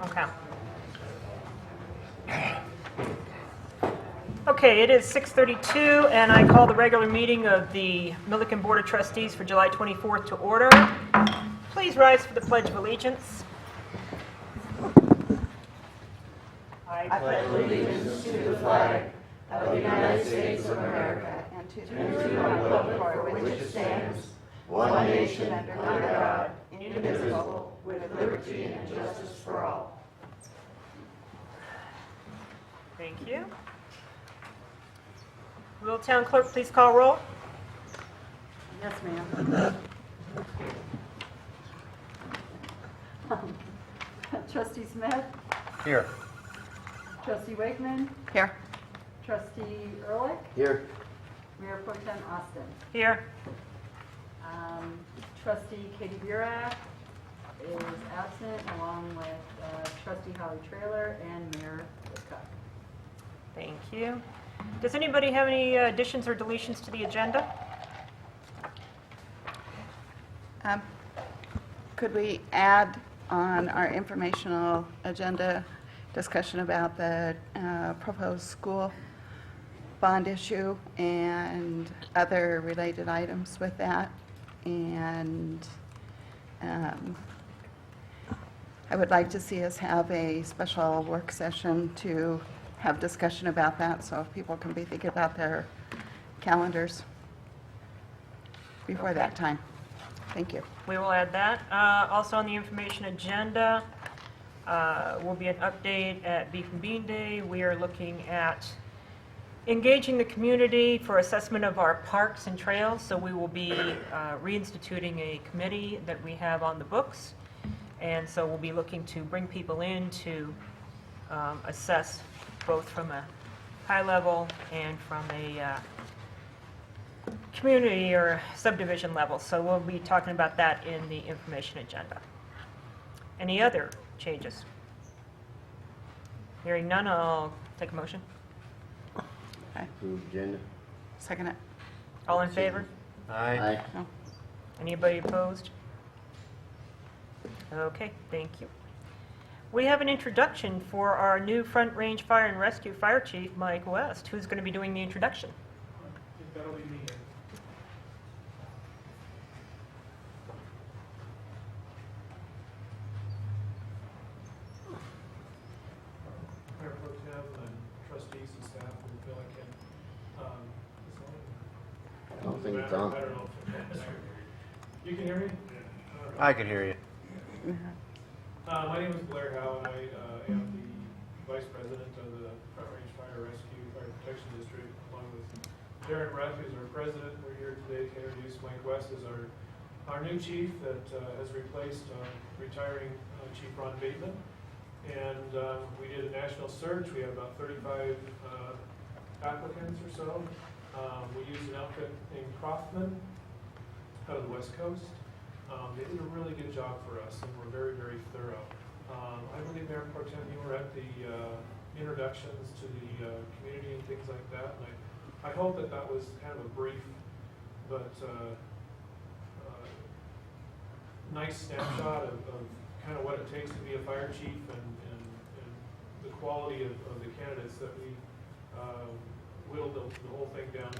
Okay. Okay, it is 6:32, and I call the regular meeting of the Milliken Board of Trustees for July 24th to order. Please rise for the Pledge of Allegiance. I pledge allegiance to the flag of the United States of America and to the republic for which it stands, one nation under God, indivisible, with liberty and justice for all. Thank you. Will Town Clerk please call roll? Yes, ma'am. Trustee Smith? Here. Trustee Wakeman? Here. Trustee Ehrlich? Here. Mayor Pro Tem Austin? Here. Trustee Katie Burak is absent, along with Trustee Holly Trailer and Mayor Whitcup. Thank you. Does anybody have any additions or deletions to the agenda? Could we add on our informational agenda discussion about the proposed school bond issue and other related items with that? And I would like to see us have a special work session to have discussion about that, so if people can be thinking about their calendars before that time. Thank you. We will add that. Also on the information agenda will be an update at Beef and Bean Day. We are looking at engaging the community for assessment of our parks and trails. So we will be reinstituting a committee that we have on the books. And so we'll be looking to bring people in to assess both from a high level and from a community or subdivision level. So we'll be talking about that in the information agenda. Any other changes? Hearing none, I'll take a motion. Okay. Approve agenda. Second it. All in favor? Aye. No. Anybody opposed? Okay, thank you. We have an introduction for our new Front Range Fire and Rescue Fire Chief, Mike West, who's going to be doing the introduction. I think that'll be me. Mayor Pro Tem and trustees and staff from Milliken. I don't think it's on. I don't know if you can hear me? I can hear you. My name is Blair Howe, and I am the Vice President of the Front Range Fire Rescue Fire Protection District, along with Darren Ruff, who's our president. We're here today to introduce Mike West as our new chief that has replaced retiring Chief Ron Bateman. And we did a national search. We had about 35 applicants or so. We used an outfit named Croftman out of the West Coast. They did a really good job for us, and we're very, very thorough. I believe, Mayor Pro Tem, you were at the introductions to the community and things like that, and I hope that that was kind of a brief but nice snapshot of kind of what it takes to be a fire chief and the quality of the candidates that we whittled the whole thing down to.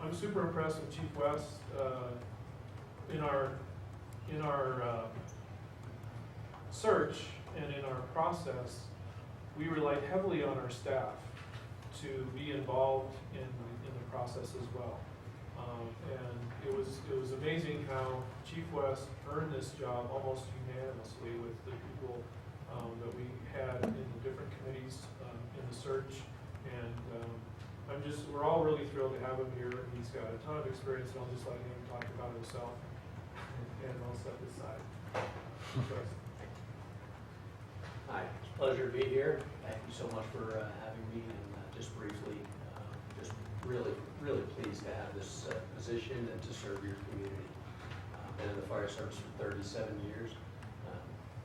I'm super impressed with Chief West. In our search and in our process, we relied heavily on our staff to be involved in the process as well. And it was amazing how Chief West earned this job almost unanimously with the people that we had in the different committees in the search. And we're all really thrilled to have him here. He's got a ton of experience, and I'll just let him talk about himself, and I'll step aside. Hi, it's a pleasure to be here. Thank you so much for having me, and just briefly, just really pleased to have this position and to serve your community. Been in the fire service for 37 years.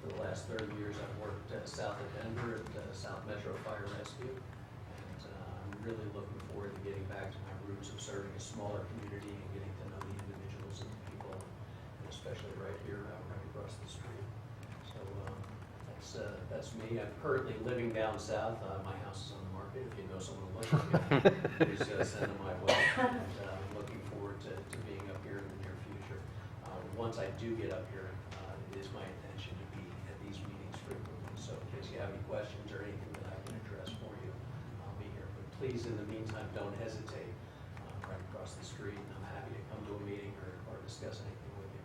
For the last 30 years, I've worked south of Denver at South Metro Fire Rescue. I'm really looking forward to getting back to my roots of serving a smaller community and getting to know the individuals and the people, and especially right here, right across the street. So that's me. I'm currently living down south. My house is on the market. If you know someone looking for me, please send them my way. And I'm looking forward to being up here in the near future. Once I do get up here, it is my intention to be at these meetings frequently. So in case you have any questions or anything that I can address for you, I'll be here. But please, in the meantime, don't hesitate. Right across the street, and I'm happy to come to a meeting or discuss anything with you.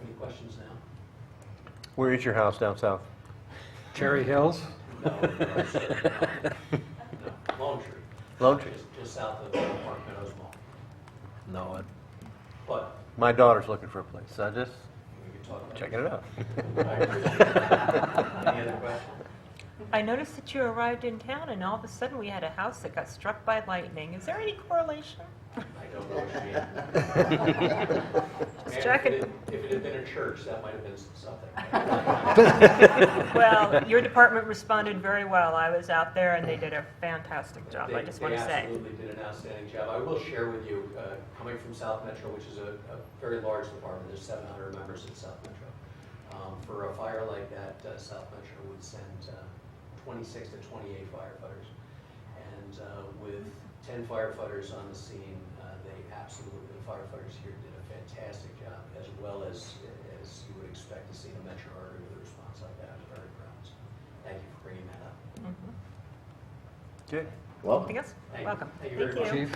Any questions now? Where is your house down south? Cherry Hills? No, no, sir, no. No, Lone Tree. Lone Tree. Just south of Park Meadows Mall. No, But my daughter's looking for a place. So I just we can talk about it. checking it out. I appreciate it. Any other questions? I noticed that you arrived in town and all of a sudden we had a house that got struck by lightning. Is there any correlation? I don't know what you mean. Just checking. If it had been a church, that might have been something. Well, your department responded very well. I was out there and they did a fantastic job, I just want to They say. absolutely did an outstanding job. I will share with you, coming from South Metro, which is a very large department, there's 700 members at South Metro. For a fire like that, South Metro would send 26 to 28 firefighters. And with 10 firefighters on the scene, the firefighters here did a fantastic job, as well as you would expect to see the metro area with a response like that. I'm very proud. So thank you for bringing that up. Mhm. Good. Anything else? Thank you. Welcome. Thank you very much. Chief?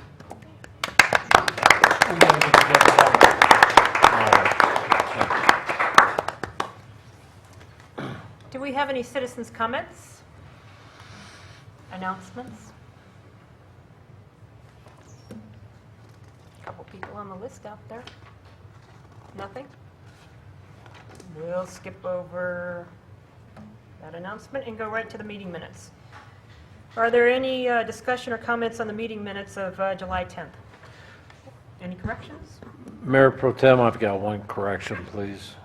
Do we have any citizens' comments? Announcements? Couple people on the list out there. Nothing? We'll skip over that announcement and go right to the meeting minutes. Are there any discussion or comments on the meeting minutes of July 10th? Any corrections? Mayor Pro Tem, I've got one correction, please.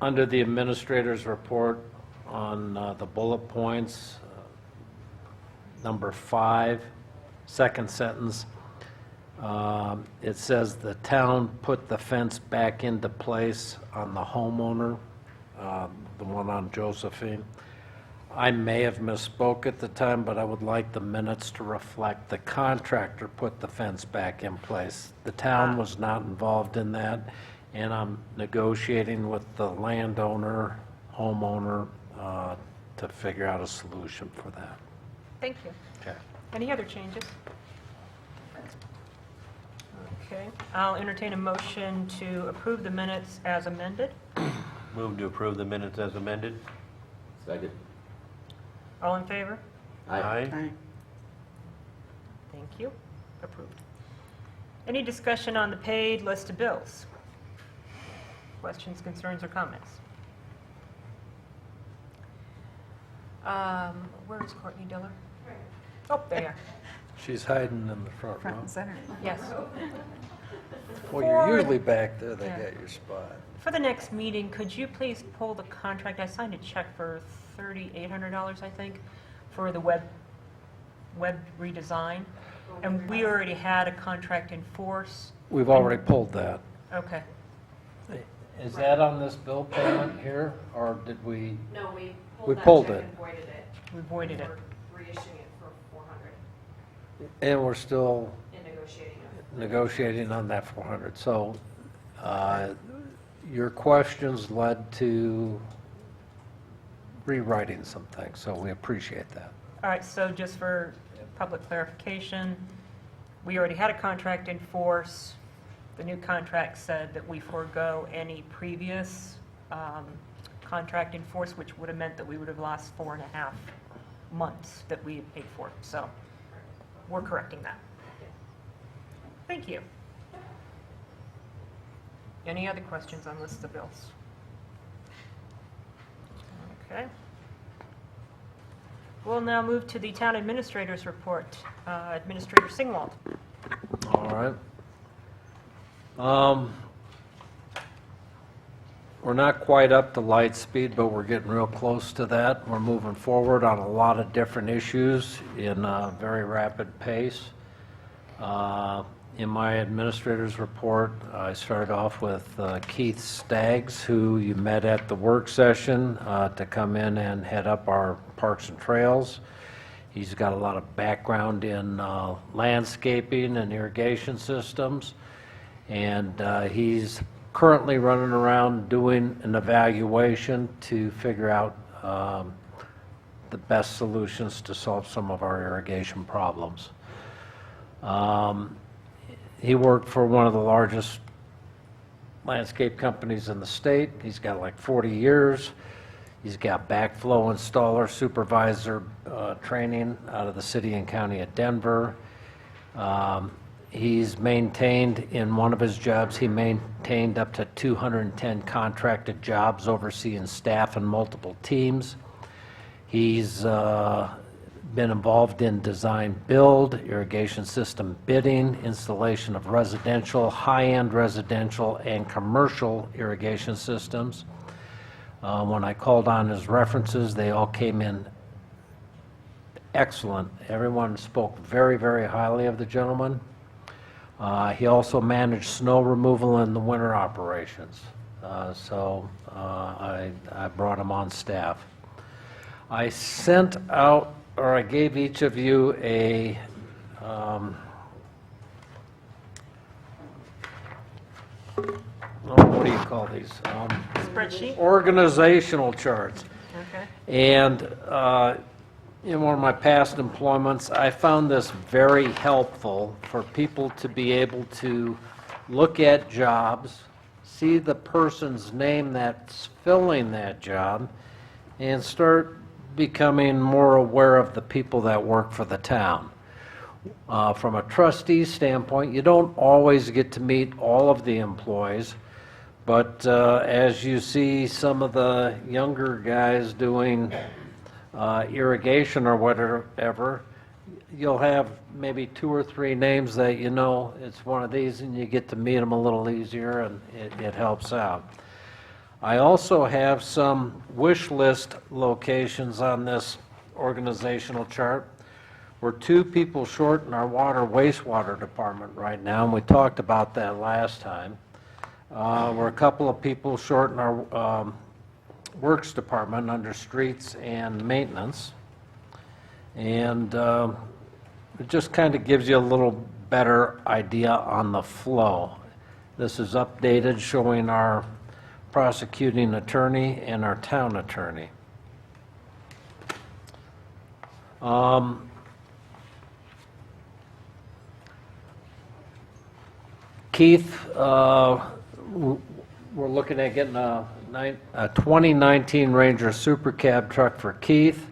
Under the administrator's report on the bullet points, number 5, second sentence, it says the town put the fence back into place on the homeowner, the one on Josephine. I may have misspoke at the time, but I would like the minutes to reflect the contractor put the fence back in place. The town was not involved in that, and I'm negotiating with the landowner, homeowner, to figure out a solution for that. Thank you. Okay. Any other changes? Okay, I'll entertain a motion to approve the minutes as amended. Move to approve the minutes as amended. Second. All in favor? Aye. Thank you. Approved. Any discussion on the paid list of bills? Questions, concerns, or comments? Where is Courtney Diller? Oh, there you are. She's hiding in the front Front row. and center. Yes. Well, you're For- usually back there, they Yeah. got your spot. For the next meeting, could you please pull the contract? I signed a check for $3,800, I think, for the web redesign. And we already had a contract in force. We've already pulled that. Okay. Is that on this bill payment here, or did we? No, we We pulled that pulled check it. and voided it. We voided it. We're reissuing it for 400 And we're still and negotiating it. negotiating on that 400. So your questions led to rewriting some things, so we appreciate that. All right, so just for public clarification, we already had a contract in force. The new contract said that we forego any previous contract in force, which would have meant that we would have lost 4.5 months that we had paid for. So we're correcting that. Thank you. Any other questions on lists of bills? Okay. We'll now move to the town administrator's report. Administrator Singwald. All right. We're not quite up to light speed, but we're getting real close to that. We're moving forward on a lot of different issues in a very rapid pace. In my administrator's report, I started off with Keith Staggs, who you met at the work session, to come in and head up our parks and trails. He's got a lot of background in landscaping and irrigation systems, and he's currently running around doing an evaluation to figure out the best solutions to solve some of our irrigation problems. He worked for one of the largest landscape companies in the state. He's got like 40 years. He's got backflow installer supervisor training out of the city and county of Denver. He's maintained, in one of his jobs, he maintained up to 210 contracted jobs overseeing staff and multiple teams. He's been involved in design build, irrigation system bidding, installation of residential, high-end residential and commercial irrigation systems. When I called on his references, they all came in excellent. Everyone spoke very, very highly of the gentleman. He also managed snow removal in the winter operations. So I brought him on staff. I sent out, or I gave each of you a what do you call these? Spreadsheet? Organizational charts. Okay. And in one of my past employments, I found this very helpful for people to be able to look at jobs, see the person's name that's filling that job, and start becoming more aware of the people that work for the town. From a trustee standpoint, you don't always get to meet all of the employees, but as you see some of the younger guys doing irrigation or whatever, you'll have maybe 2 or 3 names that you know it's one of these, and you get to meet them a little easier, and it helps out. I also have some wish list locations on this organizational chart. We're 2 people short in our water wastewater department right now, and we talked about that last time. We're a couple of people short in our works department under streets and maintenance. And it just kind of gives you a little better idea on the flow. This is updated showing our prosecuting attorney and our town attorney. Keith, we're looking at getting a 2019 Ranger Super Cab truck for Keith.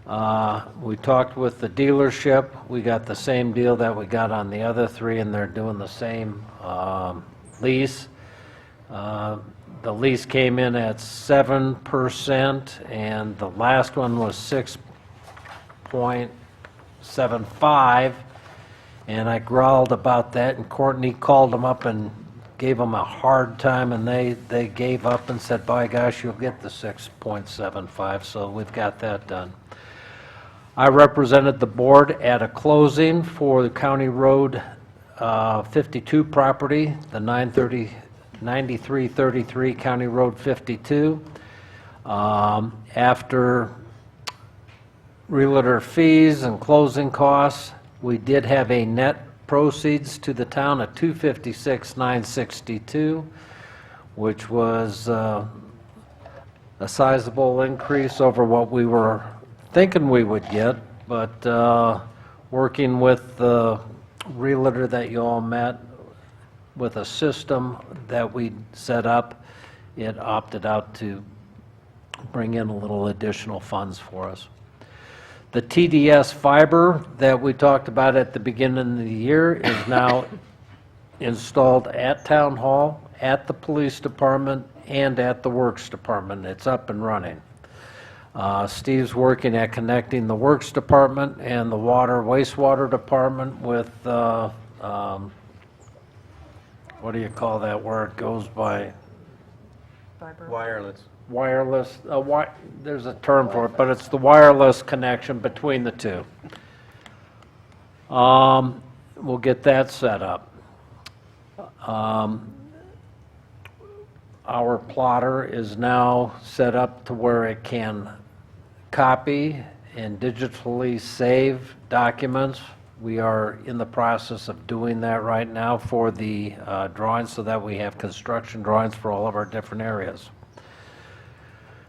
We talked with the dealership. We got the same deal that we got on the other 3, and they're doing the same lease. The lease came in at 7%, and the last one was 6.75, and I growled about that, and Courtney called them up and gave them a hard time, and they gave up and said, by gosh, you'll get the 6.75, so we've got that done. I represented the board at a closing for the County Road 52 property, the 9333 County Road 52. After realtor fees and closing costs, we did have a net proceeds to the town of $256,962, which was a sizable increase over what we were thinking we would get, but working with the realtor that you all met, with a system that we set up, it opted out to bring in a little additional funds for us. The TDS fiber that we talked about at the beginning of the year is now installed at Town Hall, at the Police Department, and at the Works Department. It's up and running. Steve's working at connecting the Works Department and the Water Wastewater Department with, what do you call that where it goes by? Fiber. Wireless. Wireless, there's a term for it, but it's the wireless connection between the two. we'll get that set up. Our plotter is now set up to where it can copy and digitally save documents. We are in the process of doing that right now for the drawings so that we have construction drawings for all of our different areas.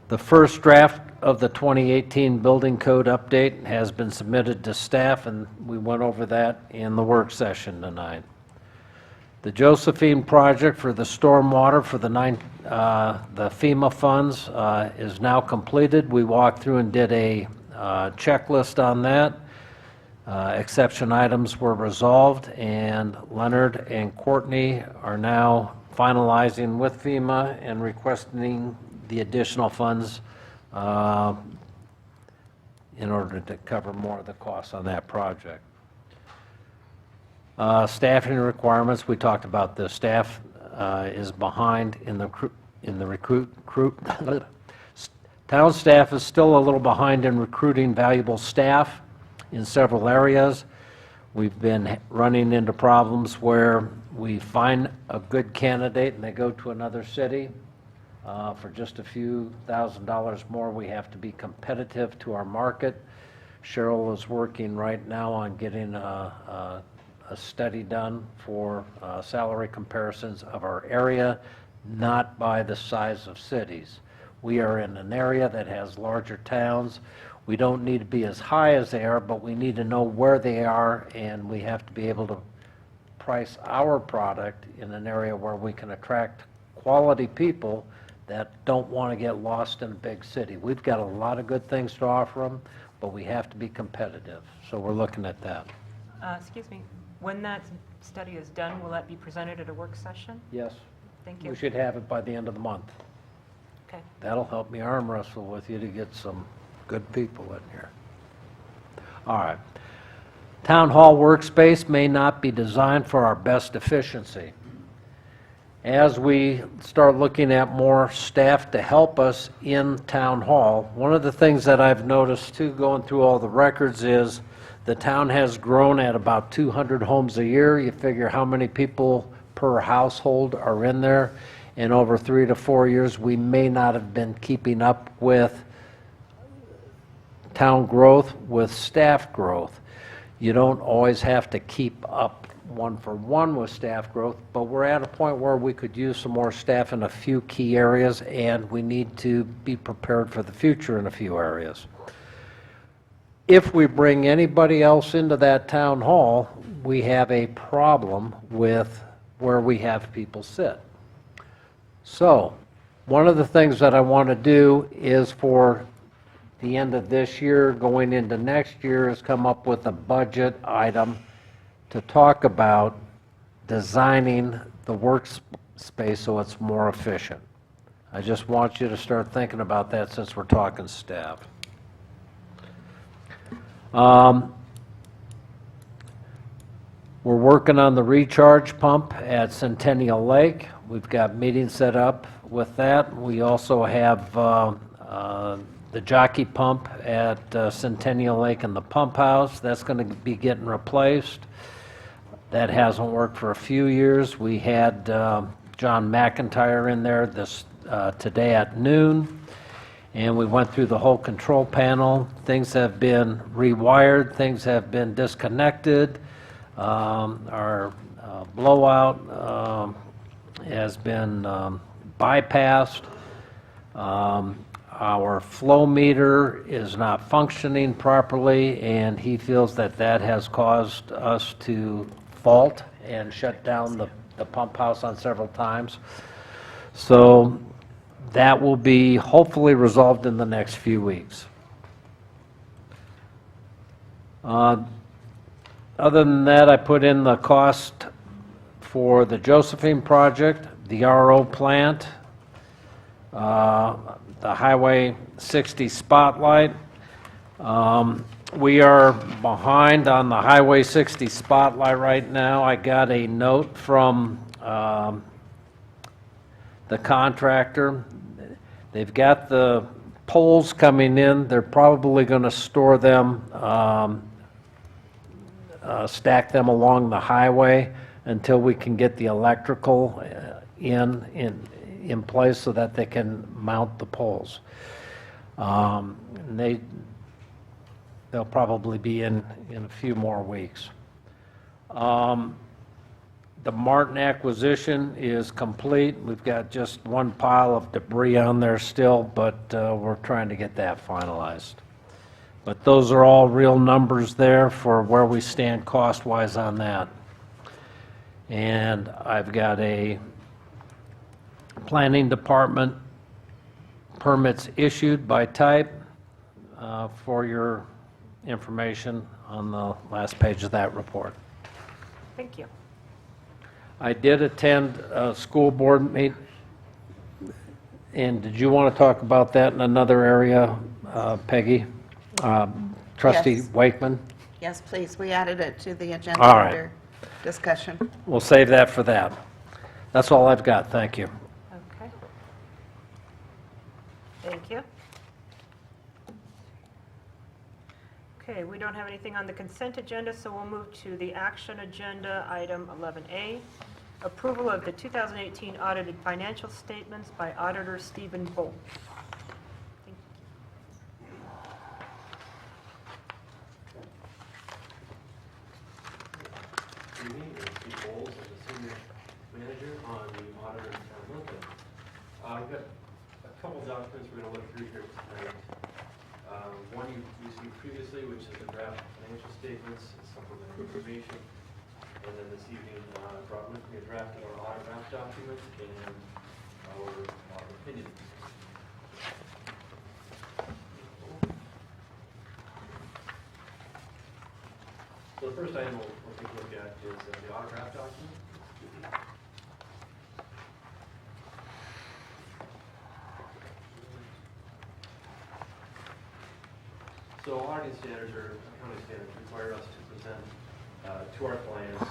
The first draft of the 2018 building code update has been submitted to staff, and we went over that in the work session tonight. The Josephine project for the stormwater for the FEMA funds is now completed. We walked through and did a checklist on that. Exception items were resolved, and Leonard and Courtney are now finalizing with FEMA and requesting the additional funds in order to cover more of the costs on that project. Staffing requirements, we talked about this. Staff is behind in the recruit. Town staff is still a little behind in recruiting valuable staff in several areas. We've been running into problems where we find a good candidate and they go to another city. For just a few $1,000s more, we have to be competitive to our market. Cheryl is working right now on getting a study done for salary comparisons of our area, not by the size of cities. We are in an area that has larger towns. We don't need to be as high as they are, but we need to know where they are, and we have to be able to price our product in an area where we can attract quality people that don't want to get lost in a big city. We've got a lot of good things to offer them, but we have to be competitive. So we're looking at that. Excuse me, when that study is done, will that be presented at a work session? Yes, Thank you. we should have it by the end of the month. Okay. That'll help me arm wrestle with you to get some good people in here. All right. Town hall workspace may not be designed for our best efficiency. As we start looking at more staff to help us in town hall, one of the things that I've noticed too, going through all the records, is the town has grown at about 200 homes a year. You figure how many people per household are in there. And over 3 to 4 years, we may not have been keeping up with town growth with staff growth. You don't always have to keep up one-for-one with staff growth, but we're at a point where we could use some more staff in a few key areas, and we need to be prepared for the future in a few areas. If we bring anybody else into that town hall, we have a problem with where we have people sit. So, one of the things that I want to do is for the end of this year, going into next year, is come up with a budget item to talk about designing the workspace so it's more efficient. I just want you to start thinking about that since we're talking staff. We're working on the recharge pump at Centennial Lake. We've got meetings set up with that. We also have the jockey pump at Centennial Lake and the pump house. That's going to be getting replaced. That hasn't worked for a few years. We had John McIntyre in there today at noon, and we went through the whole control panel. Things have been rewired. Things have been disconnected. Our blowout has been bypassed. Our flow meter is not functioning properly, and he feels that that has caused us to fault and shut down the pump house on several times. So that will be hopefully resolved in the next few weeks. Other than that, I put in the cost for the Josephine project, the RO plant, the Highway 60 spotlight. We are behind on the Highway 60 spotlight right now. I got a note from the contractor. They've got the poles coming in. They're probably going to store them stack them along the highway until we can get the electrical in place so that they can mount the poles. And they'll probably be in a few more weeks. The Martin acquisition is complete. We've got just one pile of debris on there still, but we're trying to get that finalized. But those are all real numbers there for where we stand cost-wise on that. And I've got a planning department permits issued by type for your information on the last page of that report. Thank you. I did attend a school board meeting, and did you want to talk about that in another area, Peggy? Trustee Yes. Wakeman? Yes, please, we added it to the agenda All right. under discussion. We'll save that for that. That's all I've got, thank you. Okay. Thank you. Okay, we don't have anything on the consent agenda, so we'll move to the action agenda, item 11A, approval of the 2018 audited financial statements by Auditor Stephen Bolt. Thank Good evening, I'm Steve Bowles, I'm the senior manager on the auditor in town Milliken. I've got a couple documents we're going to look through here tonight. One you received previously, which is the draft financial statements and supplemental information. And then this evening, I brought with me a draft of our audit draft document and our opinion. So the first item we'll take a look at is the audit draft document. So auditing standards or accounting standards require us to present to our clients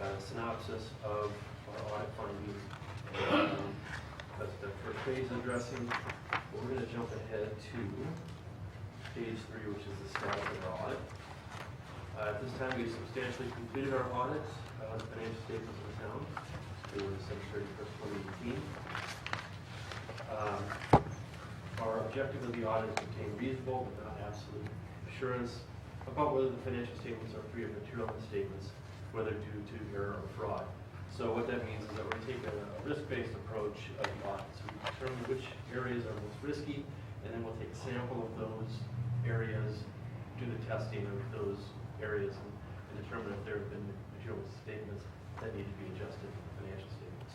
a synopsis of our audit findings. That's the first page addressing. We're going to jump ahead to page 3, which is the status of our audit. At this time, we've substantially completed our audit of the financial statements of the town for December 31st, 2018. Our objective of the audit is to obtain reasonable but not absolute assurance about whether the financial statements are free of material misstatements, whether due to error or fraud. So what that means is that we're going to take a risk-based approach of the audit. So we determine which areas are most risky, and then we'll take a sample of those areas, do the testing of those areas, and determine if there have been material statements that need to be adjusted in the financial statements.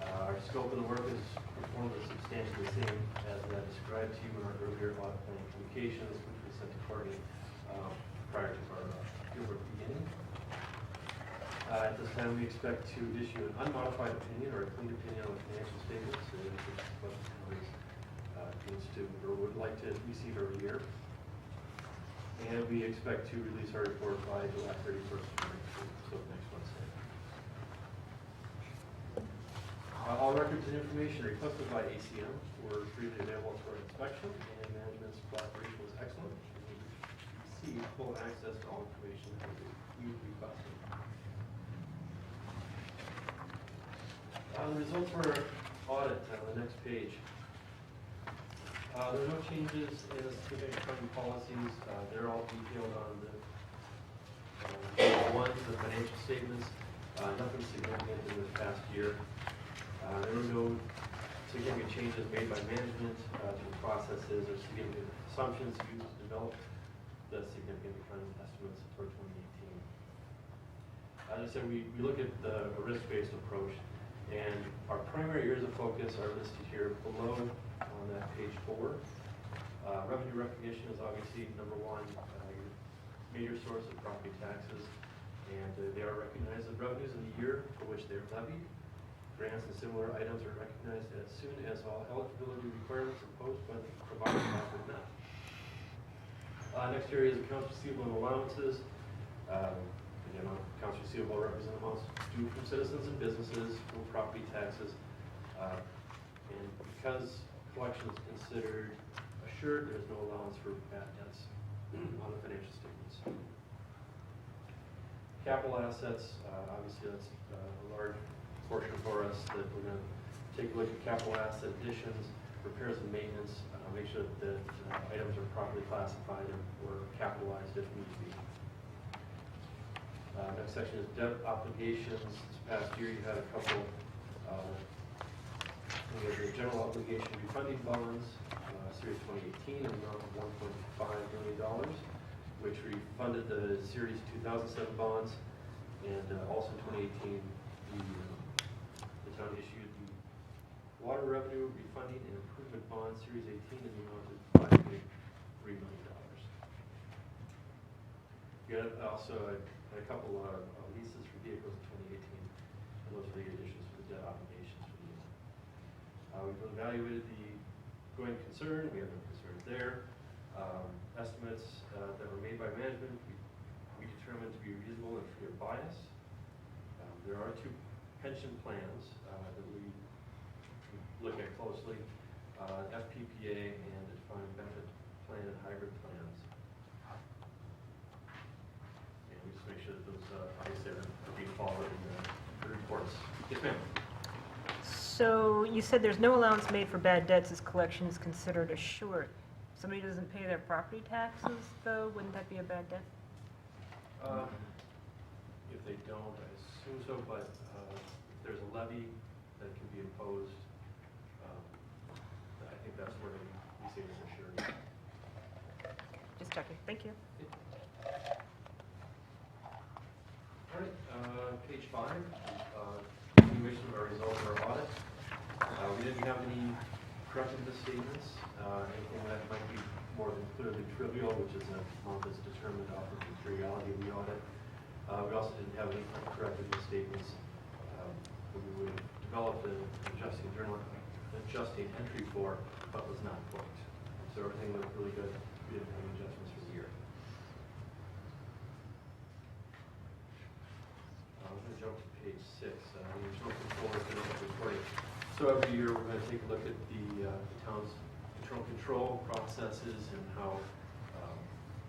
Our scope of the work is performed is substantially the same as I described to you in our earlier audit planning communications, which we sent to Courtney prior to our fieldwork beginning. At this time, we expect to issue an unmodified opinion or a clean opinion on the financial statements, which is what the company needs to or would like to receive every year. And we expect to release our report by July 31st, so next Wednesday. All records and information requested by ACM were freely available for inspection, and management's collaboration was excellent. We received full access to all information that we requested. The results of our audit on the next page. There are no changes in the specific accounting policies. They're all detailed on the the financial statements. Nothing significant in this past year. There were no significant changes made by management to the processes or significant assumptions used to develop the significant accounting estimates for 2018. As I said, we look at the risk-based approach, and our primary areas of focus are listed here below on that page 4. Revenue recognition is obviously number 1, your major source of property taxes, and they are recognized as revenues in the year for which they are levied. Grants and similar items are recognized as soon as all eligibility requirements imposed by the provider have been met. Next area is accounts receivable and allowances. Again, accounts receivable represent amounts due from citizens and businesses for property taxes. And because collection is considered assured, there is no allowance for bad debts on the financial statements. Capital assets, obviously that's a large portion for us that we're going to take a look at capital asset additions, repairs and maintenance, make sure that items are properly classified or capitalized if need be. Next section is debt obligations. This past year you had a couple, we had the general obligation refunding bonds, Series 2018, in the amount of $1.5 million, which refunded the Series 2007 bonds, and also in 2018, the town issued the water revenue refunding and improvement bond, Series 18, in the amount of $5.3 million. You had also had a couple leases for vehicles in 2018, and those are the additions for the debt obligations for the year. We've evaluated the going concern. We have no concerns there. Estimates that were made by management, we determined to be reasonable and free of bias. There are two pension plans that we look at closely, FPPA and the defined benefit plan and hybrid plans. And we just make sure that those obviously are being followed in the reports. Yes, ma'am. So you said there's no allowance made for bad debts as collection is considered assured. Somebody doesn't pay their property taxes, though, wouldn't that be a bad debt? If they don't, I assume so, but if there's a levy that can be imposed, I think that's where we say it's assured. Just checking. Thank you. All right, page 5, continuation of our results of our audit. We didn't have any corrected misstatements, anything that might be more than clearly trivial, which is a amount that's determined off of the materiality of the audit. We also didn't have any uncorrected misstatements. We would have developed an adjusting entry for, but was not booked. So everything looked really good. We didn't have any adjustments for the year. I'm going to jump to page 6. The internal control and financial reporting. So every year we're going to take a look at the town's internal control processes and how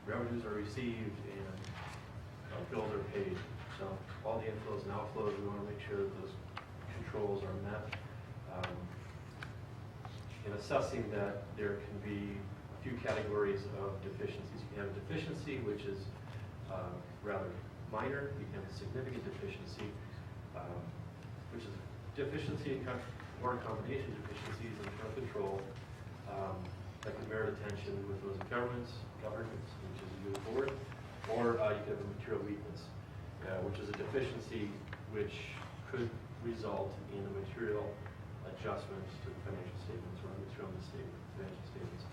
revenues are received and bills are paid. So all the inflows and outflows, we want to make sure that those controls are met. In assessing that, there can be a few categories of deficiencies. You can have a deficiency which is rather minor. You can have a significant deficiency, which is deficiency in or combination deficiencies in internal control that can merit attention with those governance, which is you, the board, or you could have a material weakness, which is a deficiency which could result in a material adjustment to the financial statements or a material mistake with the financial statements.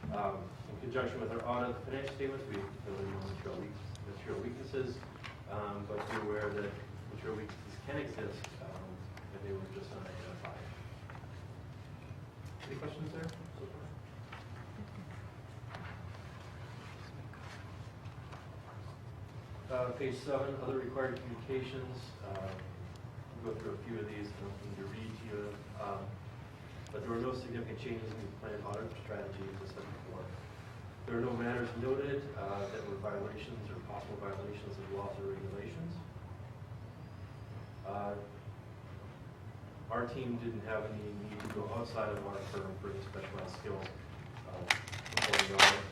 In conjunction with our audit of the financial statements, we really know material weaknesses, but be aware that material weaknesses can exist and they were just unidentified. Any questions there so far? Page 7, other required communications. We'll go through a few of these. I don't need to read to you. But there were no significant changes in the planned audit strategy, as I said before. There are no matters noted that were violations or possible violations of laws or regulations. Our team didn't have any need to go outside of our firm for any specialized skills before the audit.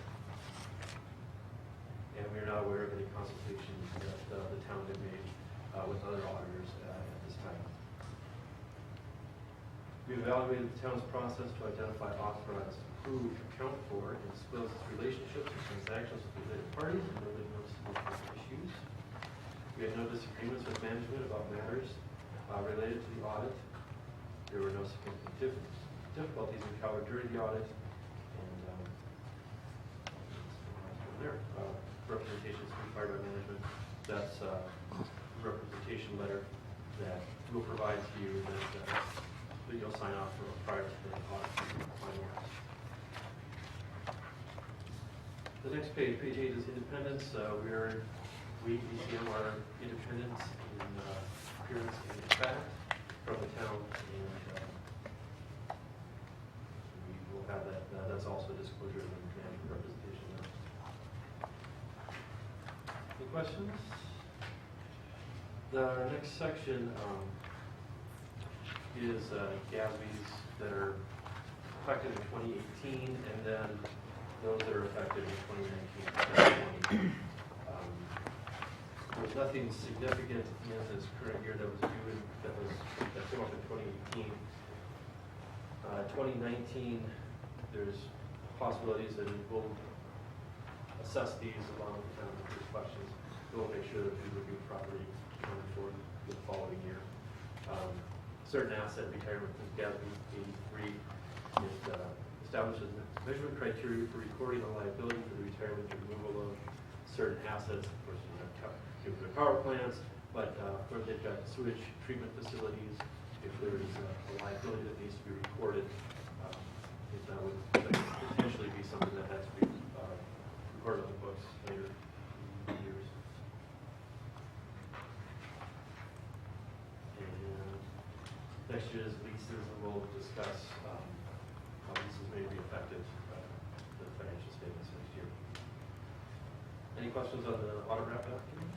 And we are not aware of any consultations that the town had made with other auditors at this time. We evaluated the town's process to identify, authorize, approve, account for, and disclose its relationships and transactions with related parties and related noticeable issues. We had no disagreements with management about matters related to the audit. There were no significant difficulties encountered during the audit, and there. Representation is required by management. That's a representation letter that we'll provide to you that you'll sign off for prior to the audit being finalized. The next page, page 8, is independence. We, BCM, are independent in appearance and fact from the town, and we will have that. That's also disclosure of the management representation. Any questions? The next section is GASBs that are effective in 2018, and then those that are effective in 2019. There was nothing significant in this current year that was due that came up in 2018. 2019, there's possibilities that we'll assess these along with kind of the questions. We'll make sure that we review property for the following year. Certain asset retirement from GASB 83 establishes measurement criteria for recording the liability for the retirement and removal of certain assets. Of course, you have nuclear power plants, but where they've got sewage treatment facilities, if there is a liability that needs to be recorded, if that would potentially be something that has to be recorded on the books later in years. And next year's leases, and we'll discuss how leases may be affected by the financial statements next year. Any questions on the audit wrap document?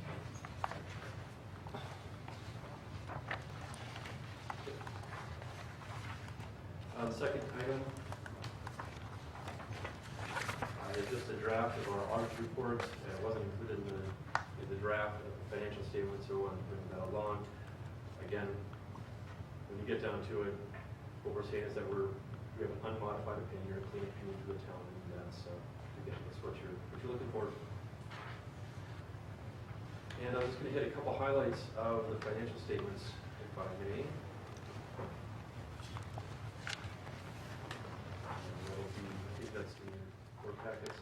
The second item is just a draft of our audit report. It wasn't included in the draft of the financial statements, so I wanted to bring that along. Again, when you get down to it, what we're saying is that we have an unmodified opinion, a clean opinion to the town, and that's again, that's what you're looking for. And I'm just going to hit a couple highlights of the financial statements, if I may. I think that's in your board packets.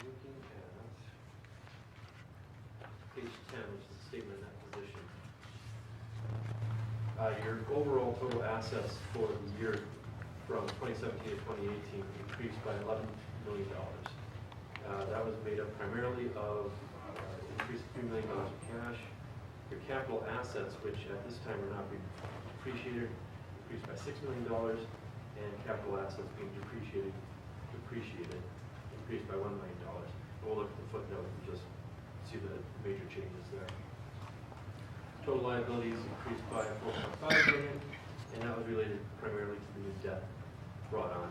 Looking at page 10, which is the statement of net position. Your overall total assets for the year from 2017 to 2018 increased by $11 million. That was made up primarily of increase of $3 million in cash. Your capital assets, which at this time are not being depreciated, increased by $6 million, and capital assets being depreciated increased by $1 million. We'll look at the footnote and just see the major changes there. Total liabilities increased by $4.5 million, and that was related primarily to the new debt brought on,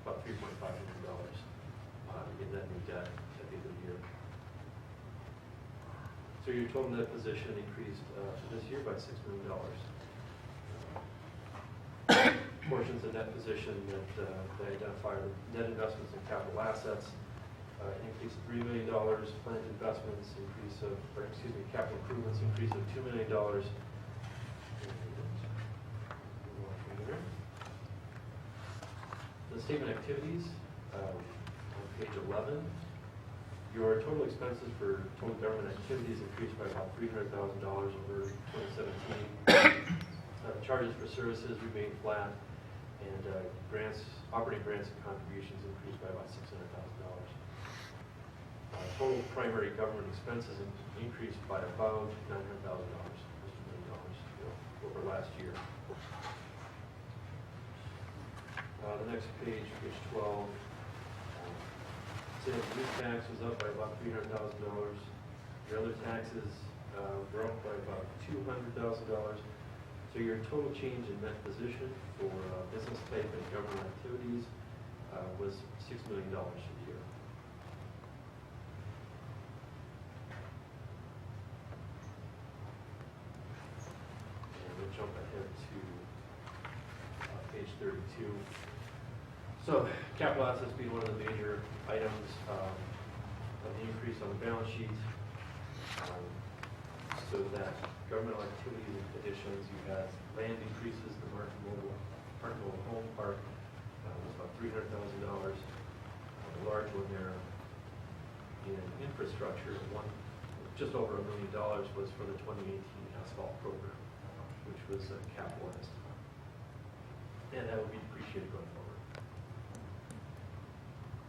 about $3.5 million in that new debt at the end of the year. So your total net position increased this year by $6 million. Portions of net position that they identify are net investments in capital assets, increase of $3 million, planned investments, capital improvements, increase of $2 million. The statement activities on page 11. Your total expenses for total government activities increased by about $300,000 over 2017. Charges for services remained flat, and operating grants and contributions increased by about $600,000. Total primary government expenses increased by about $900,000, $1 million over last year. The next page, page 12. Sales and use tax was up by about $300,000. Your other taxes were up by about $200,000. So your total change in net position for business type and government activities was $6 million for the year. And we'll jump ahead to page 32. So capital assets being one of the major items of the increase on the balance sheet. So that governmental activities additions, you had land increases, the Martin Mobile Home Park was about $300,000. The large one there in infrastructure, just over $1 million was for the 2018 asphalt program, which was capitalized. And that would be depreciated going forward.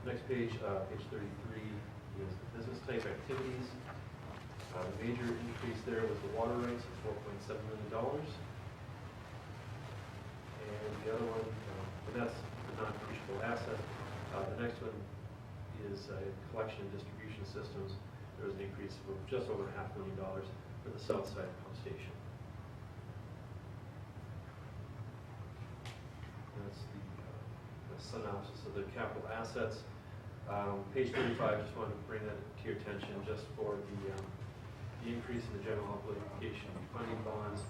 Next page, page 33, is the business type activities. The major increase there was the water rights of $4.7 million. And the other one, and that's the non-depreciable asset. The next one is collection and distribution systems. there was an increase of just over $500,000 for the south side pump station. That's the synopsis of the capital assets. Page 35, just wanted to bring that to your attention just for the increase in the general obligation funding bonds.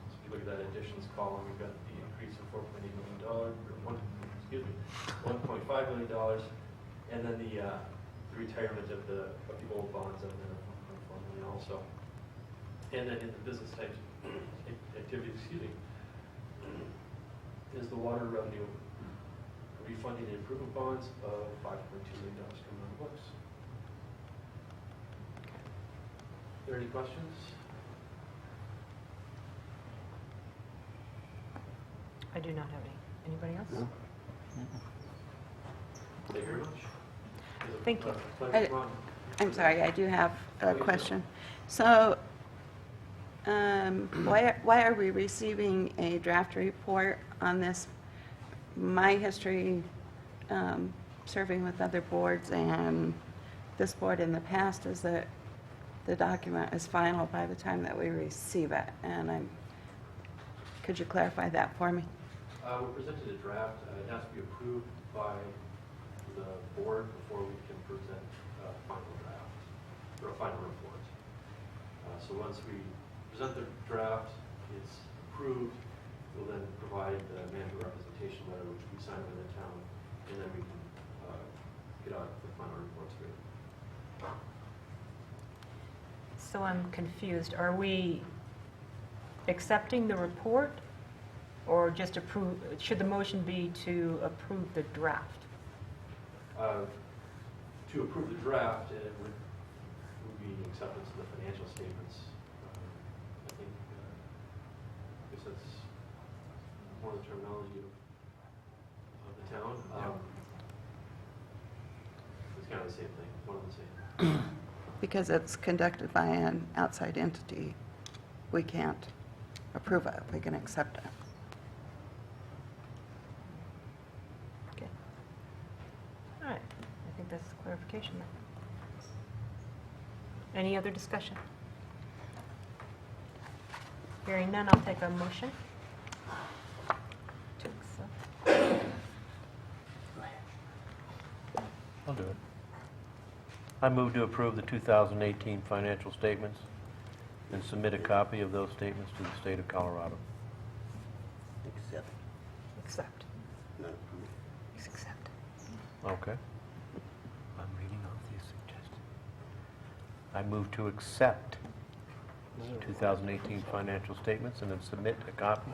If you look at that additions column, we've got the increase of $4.8 million, or $1.5 million, and then the retirement of the old bonds on the $1.4 million also. And then in the business type activity, is the water revenue refunding and improvement bonds of $5.2 million coming on the books. Are there any questions? I do not have any. Anybody else? No. Thank you very much. Thank you. Pleasure, Ron. I'm sorry, I do have a question. So, why are we receiving a draft report on this? My history, serving with other boards and this board in the past, is that the document is final by the time that we receive it. And could you clarify that for me? We presented a draft. It has to be approved by the board before we can present a final draft or a final report. So once we present the draft, it's approved. We'll then provide the manager representation letter, which we sign by the town, and then we can get out the final reports for you. So I'm confused. Are we accepting the report or just approve? Should the motion be to approve the draft? To approve the draft, it would be acceptance of the financial statements. I think, I guess that's more the terminology of the town. It's kind of the same thing, one and the same. Because it's conducted by an outside entity, we can't approve it. We can accept it. Okay. All right. I think that's clarification then. Any other discussion? Hearing none, I'll take a motion to accept. I'll do it. I move to approve the 2018 financial statements and submit a copy of those statements to the state of Colorado. Accept. Accept. Not approve. Please accept. Okay. I'm reading off the suggested. I move to accept 2018 financial statements and then submit a copy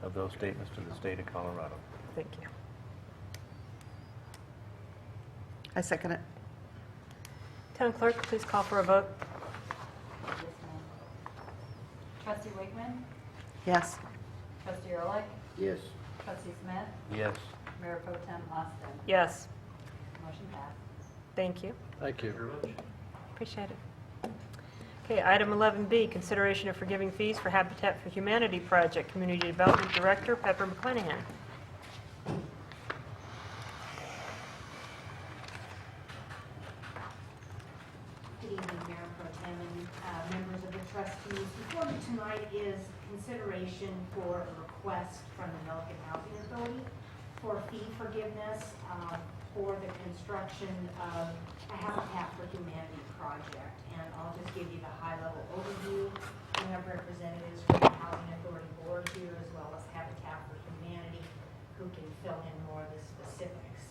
of those statements to the state of Colorado. Thank you. I second it. Town clerk, please call for a vote. Yes, ma'am. Trustee Wakeman? Yes. Trustee Ehrlich? Yes. Trustee Smith? Yes. Mayor Pro Tem Austin? Yes. Motion passed. Thank you. Thank you. Thank you very much. Appreciate it. Okay, item 11B, consideration of forgiving fees for Habitat for Humanity Project, Community Development Director Pepper McClanahan. Good evening, Mayor Pro Tem and members of the trustees. Before you tonight is consideration for a request from the Milliken Housing Authority for fee forgiveness for the construction of a Habitat for Humanity project. And I'll just give you the high-level overview. We have representatives from the Housing Authority Board here as well as Habitat for Humanity who can fill in more of the specifics.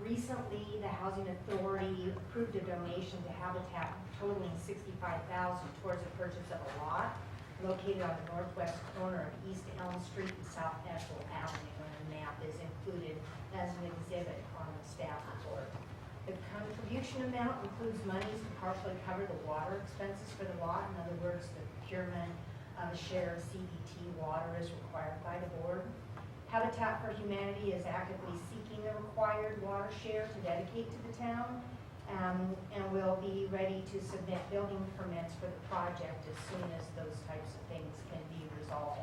Recently, the Housing Authority approved a donation to Habitat totaling $65,000 towards the purchase of a lot located on the northwest corner of East Elm Street and South Asheville Avenue, and a map is included as an exhibit on the staff report. The contribution amount includes monies to partially cover the water expenses for the lot. In other words, the procurement of a share of CDT water is required by the board. Habitat for Humanity is actively seeking the required water share to dedicate to the town, and will be ready to submit building permits for the project as soon as those types of things can be resolved.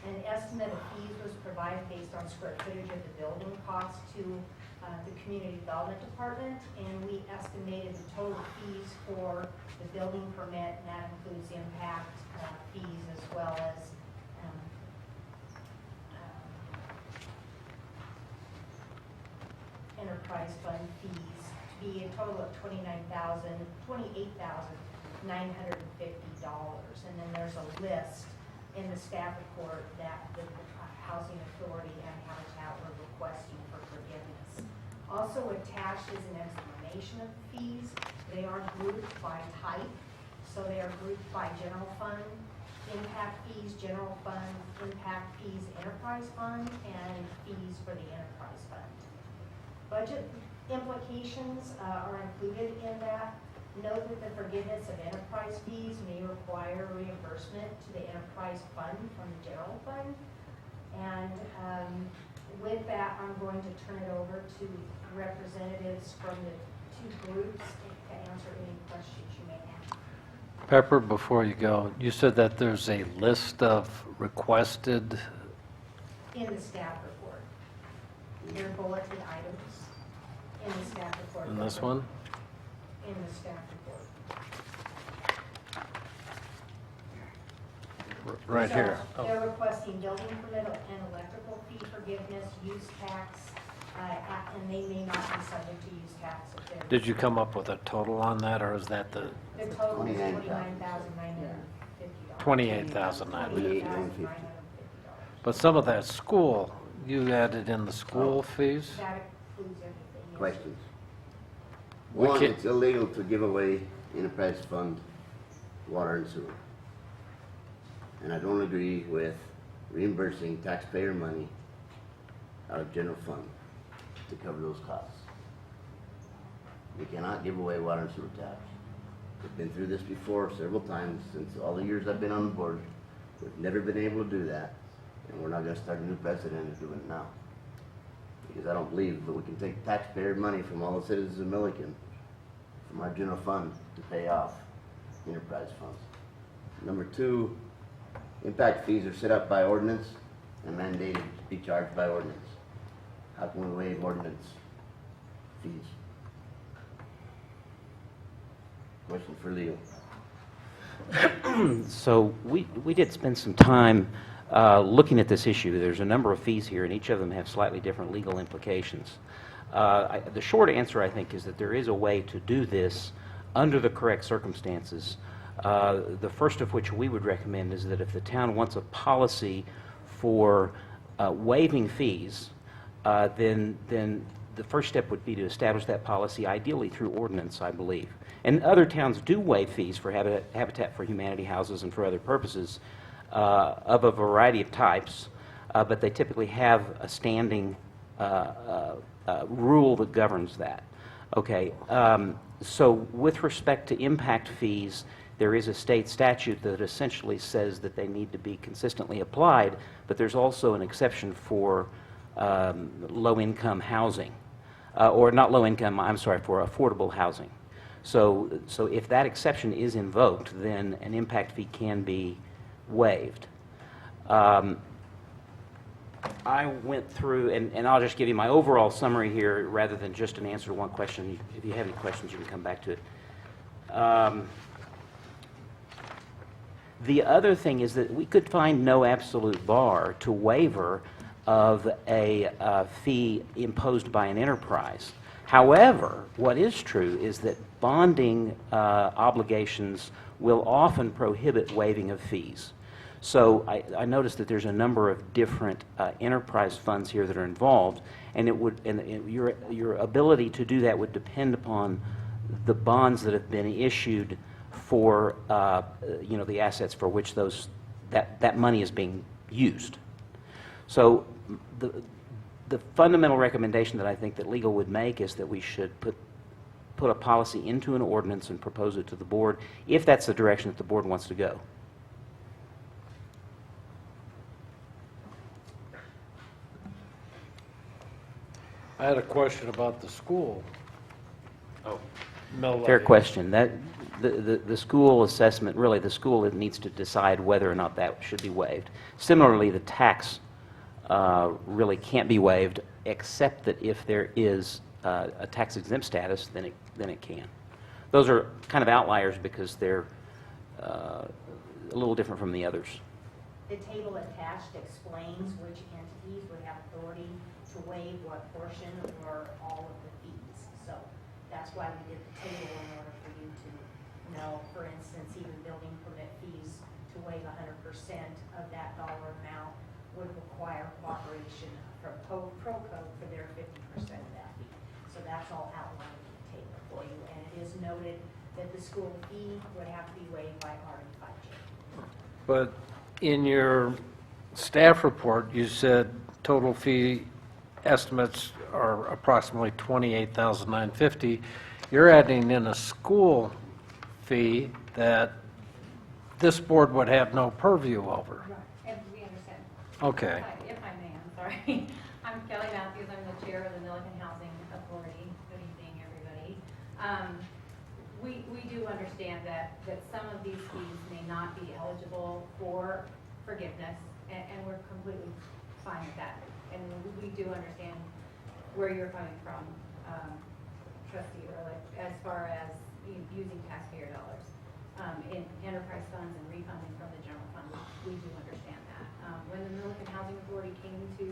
An estimate of fees was provided based on square footage of the building cost to the Community Development Department, and we estimated the total fees for the building permit, and that includes impact fees as well as enterprise fund fees to be a total of $28,950. And then there's a list in the staff report that the Housing Authority and Habitat were requesting for forgiveness. Also attached is an explanation of fees. They are grouped by type. So they are grouped by general fund, impact fees, general fund, impact fees, enterprise fund, and fees for the enterprise fund. Budget implications are included in that. Note that the forgiveness of enterprise fees may require reimbursement to the enterprise fund from the general fund. And with that, I'm going to turn it over to representatives from the two groups to answer any questions you may have. Pepper, before you go, you said that there's a list of requested, In the staff report. They're bulleted items in the staff report. in this one? In the staff report. Right here. So they're requesting building permit and electrical fee forgiveness, use tax, and they may not be subject to use tax if they're. Did you come up with a total on that, or is that the The total is $29,950. $28,950? But some of that school, you added in the school fees? That includes everything. yes. Questions? We One, can't- it's illegal to give away enterprise fund water and sewer. And I don't agree with reimbursing taxpayer money out of general fund to cover those costs. We cannot give away water and sewer tax. We've been through this before several times since all the years I've been on the board. We've never been able to do that, and we're not gonna start a new precedent of doing it now. Because I don't believe that we can take taxpayer money from all the citizens of Milliken, from our general fund, to pay off enterprise funds. Number two, impact fees are set up by ordinance and mandated to be charged by ordinance. How can we waive ordinance fees? Question for Leo. So we did spend some time looking at this issue. There's a number of fees here, and each of them have slightly different legal implications. The short answer, I think, is that there is a way to do this under the correct circumstances. The first of which we would recommend is that if the town wants a policy for waiving fees, then the first step would be to establish that policy, ideally through ordinance, I believe. And other towns do waive fees for Habitat for Humanity houses and for other purposes of a variety of types, but they typically have a standing rule that governs that. Okay, so with respect to impact fees, there is a state statute that essentially says that they need to be consistently applied, but there's also an exception for low-income housing, or not low-income, I'm sorry, for affordable housing. So if that exception is invoked, then an impact fee can be waived. I went through, and I'll just give you my overall summary here rather than just an answer to one question. If you have any questions, you can come back to it. The other thing is that we could find no absolute bar to waiver of a fee imposed by an enterprise. However, what is true is that bonding obligations will often prohibit waiving of fees. So I noticed that there's a number of different enterprise funds here that are involved, and your ability to do that would depend upon the bonds that have been issued for the assets for which that money is being used. So the fundamental recommendation that I think that legal would make is that we should put a policy into an ordinance and propose it to the board, if that's the direction that the board wants to go. I had a question about the school. Mill Fair levy. question. The school assessment, really the school needs to decide whether or not that should be waived. Similarly, the tax really can't be waived, except that if there is a tax exempt status, then it can. Those are kind of outliers because they're a little different from the others. The table attached explains which entities would have authority to waive what portion or all of the fees. So that's why we did the table, in order for you to know, for instance, even building permit fees, to waive 100% of that dollar amount would require cooperation from ProCode for their 50% of that fee. So that's all outlined in the table for you, and it is noted that the school fee would have to be waived by RE5J. But in your staff report, you said total fee estimates are approximately $28,950. You're adding in a school fee that this board would have no purview over. Right, and we understand. Okay. If I may, I'm sorry. I'm Kelly Matthews, I'm the chair of the Milliken Housing Authority. Good evening, everybody. We do understand that some of these fees may not be eligible for forgiveness, and we're completely fine with that. And we do understand where you're coming from, trustee Ehrlich, as far as using taxpayer dollars in enterprise funds and refunding from the general fund. We do understand that. When the Milliken Housing Authority came to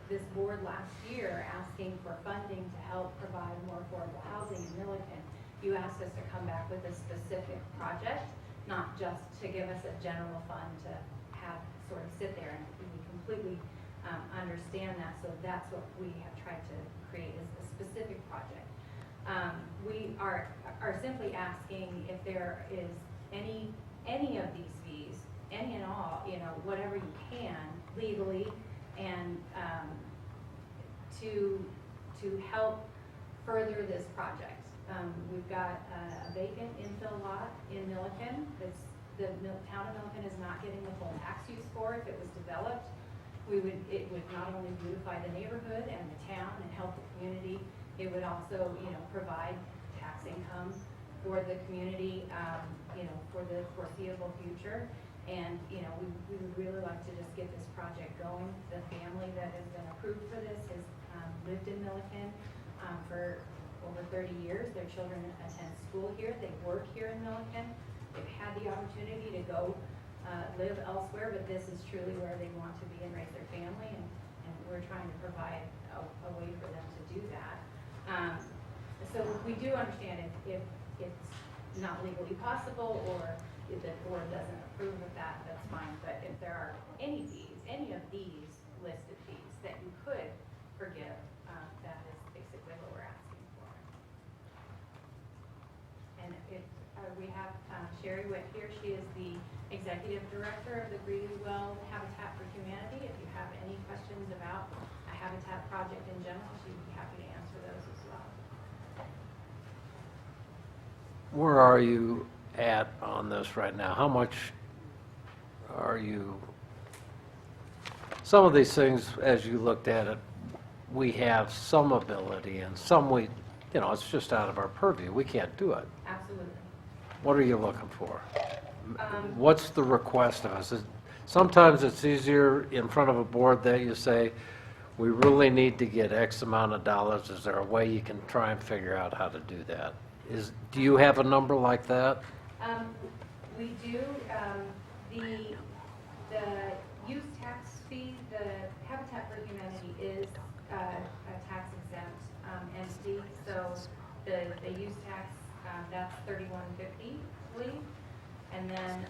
this board last year asking for funding to help provide more affordable housing in Milliken, you asked us to come back with a specific project, not just to give us a general fund to have sort of sit there, and we completely understand that. So that's what we have tried to create, is a specific project. We are simply asking if there is any of these fees, any and all, whatever you can legally, and to help further this project. We've got a vacant infill lot in Milliken. The town of Milliken is not getting the full tax use for it. If it was developed, it would not only beautify the neighborhood and the town and help the community, it would also, provide tax income for the community, for the foreseeable future. And, we would really like to just get this project going. The family that has been approved for this has lived in Milliken for over 30 years. Their children attend school here. They work here in Milliken. They've had the opportunity to go live elsewhere, but this is truly where they want to be and raise their family, and we're trying to provide a way for them to do that. So we do understand if it's not legally possible, or if the board doesn't approve of that, that's fine. But if there are any of these listed fees that you could forgive, that is basically what we're asking for. And if we have Sherry Witt here, she is the executive director of the Greedywell Habitat for Humanity. If you have any questions about a habitat project in general, she'd be happy to answer those as well. Where are you at on this right now? How much are you, some of these things, as you looked at it, we have some ability, and some it's just out of our purview. We can't do it. Absolutely. What are you looking for? What's the request of us? Sometimes it's easier in front of a board that you say, we really need to get X amount of dollars. Is there a way you can try and figure out how to do that? Do you have a number like that? We do. The use tax fee, the Habitat for Humanity is a tax exempt entity. So the use tax, that's $31.50, I believe. And then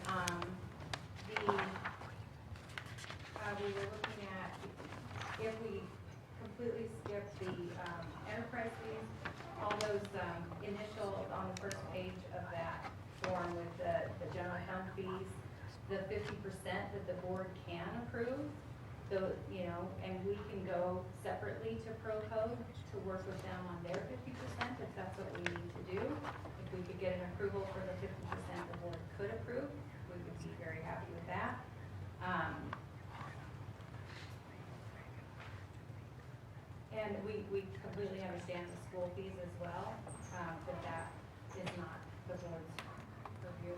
we were looking at, if we completely skip the enterprise fees, all those initial, on the first page of that form with the general fund fees, the 50% that the board can approve, and we can go separately to ProCode to work with them on their 50% if that's what we need to do. If we could get an approval for the 50% the board could approve, we would be very happy with that. And we completely understand the school fees as well, but that is not the board's purview.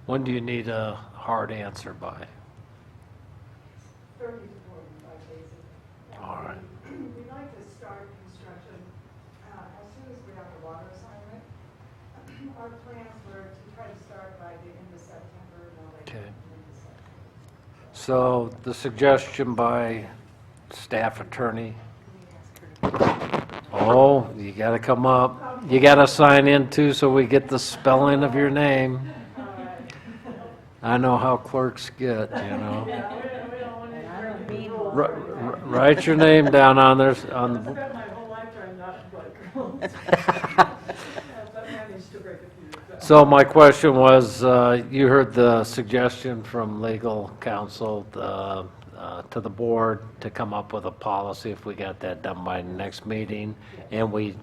When do you need a hard answer by? 30 to 45 days. All right. We'd like to start construction as soon as we have the water assignment. Our plans were to try to start by the end of September, no later Okay. than the end of September. So the suggestion by staff attorney, oh, you gotta come up. You gotta sign in too so we get the spelling of your name. I know how clerks get, you know. We don't want And to I'm a break mean the rules. Write your name down on there, on I've the, spent my whole lifetime not breaking rules. But managed to break a few. so my question was, you heard the suggestion from legal counsel to the board to come up with a policy if we got that done by the next meeting, and we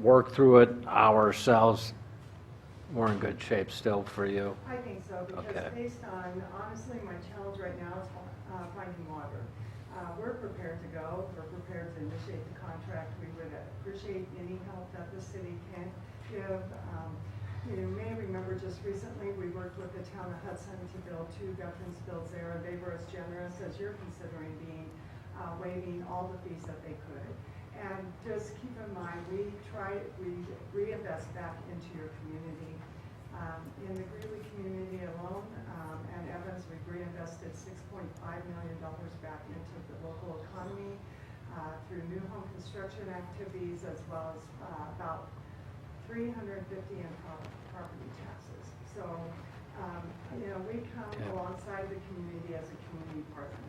work through it ourselves. We're in good shape still for you. I think so, Okay. because based on, honestly, my challenge right now is finding water. We're prepared to go, we're prepared to initiate the contract. We would appreciate any help that the city can give. You may remember just recently, we worked with the town of Hudson to build 2 veterans builds there. They were as generous as you're considering being, waiving all the fees that they could. And just keep in mind, we reinvest back into your community. In the Greeley community alone, and Evans, we've reinvested $6.5 million back into the local economy through new home construction activities, as well as about $350 in property taxes. So, we come alongside the community as a community partner.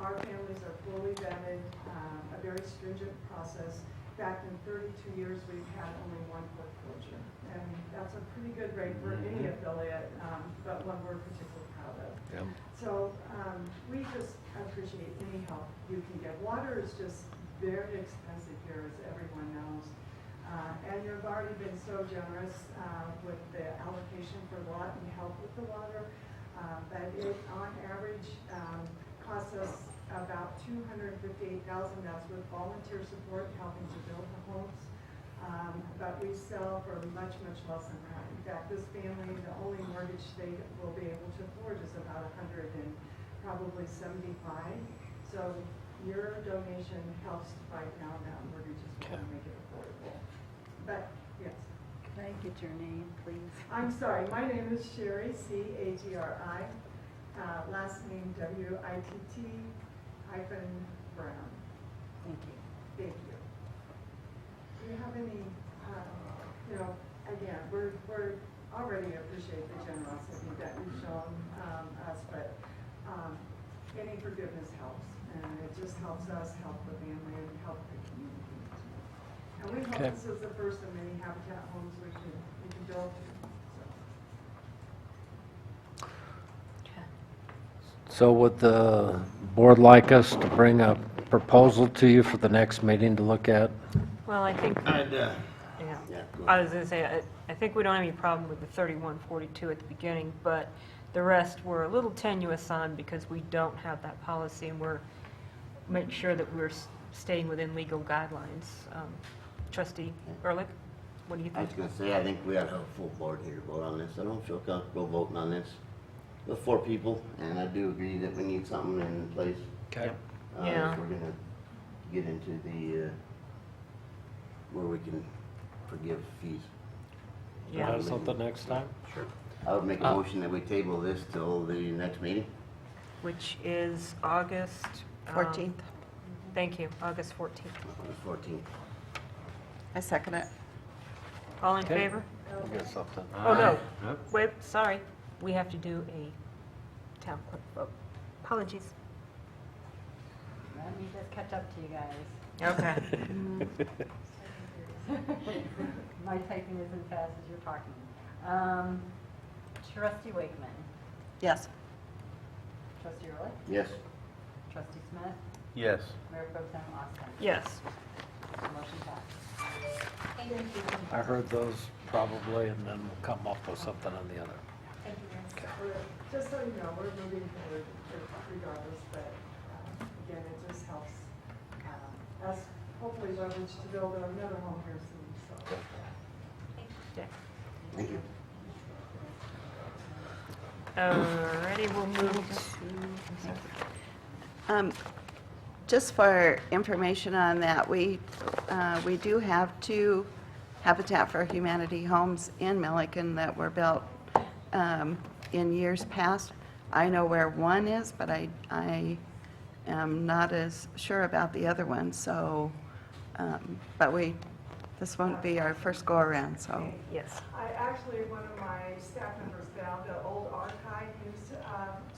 Our families are fully vetted, a very stringent process. Back in 32 years, we've had only 1 foreclosure. And that's a pretty good rate for any affiliate, but one we're particularly proud of. Yep. So we just appreciate any help you can get. Water is just very expensive here, as everyone knows. And you've already been so generous with the allocation for the lot and help with the water. But it, on average, costs us about $258,000. That's with volunteer support helping to build the homes. But we sell for much, much less than that. In fact, this family, the only mortgage they will be able to afford is about $175. So your donation helps to fight down that mortgage as well and make it affordable. But, yes. Can I get your name, please? I'm sorry, my name is Sherry, C-A-G-R-I, last name W-I-T-T-Brown. Thank you. Thank you. Do you have any, again, we're already appreciate the generosity that you've shown us, but any forgiveness helps, and it just helps us help the family and help the community. And we hope this is the first of many Habitat homes we can build. So would the board like us to bring a proposal to you for the next meeting to look at? Well, I think, I'd, yeah. go I was going to say, I think we don't have any problem with the 3142 at the beginning, but the rest we're a little tenuous on because we don't have that policy, and we're make sure that we're staying within legal guidelines. Trustee Ehrlich, what do you I think? was gonna say, I think we ought to have a full board here to vote on this. I don't feel comfortable voting on this with 4 people, and I do agree that we need something in place. Okay. Yeah. If we're gonna get into the, where we can forgive fees. Yeah. Want something next time? Sure. I would make a motion that we table this till the next meeting. Which is August? 14th. Thank you, August 14th. August 14th. I second it. All in Okay. favor? You got something? Oh, no. Yep. Wait, sorry. We have to do a town clerk vote. Apologies. Let me just catch up to you guys. Okay. My typing isn't fast as you're talking. Trustee Wakeman, Yes. Trustee Ehrlich, Yes. Trustee Smith, Yes. Mayor Pro Tem Austin. Yes. Motion passed. Thank you. I heard those probably, and then we'll come up with something on the other. Thank you, Mayor. Just so you know, we're moving forward regardless, but again, it just helps us hopefully leverage to build another home here soon, so. Yeah. Thank you. Alrighty, we'll move. Just for information on that, we do have 2 Habitat for Humanity homes in Milliken that were built in years past. I know where one is, but I am not as sure about the other one, so, but this won't be our first go-around, so. Yes. One of my staff members found an old archive news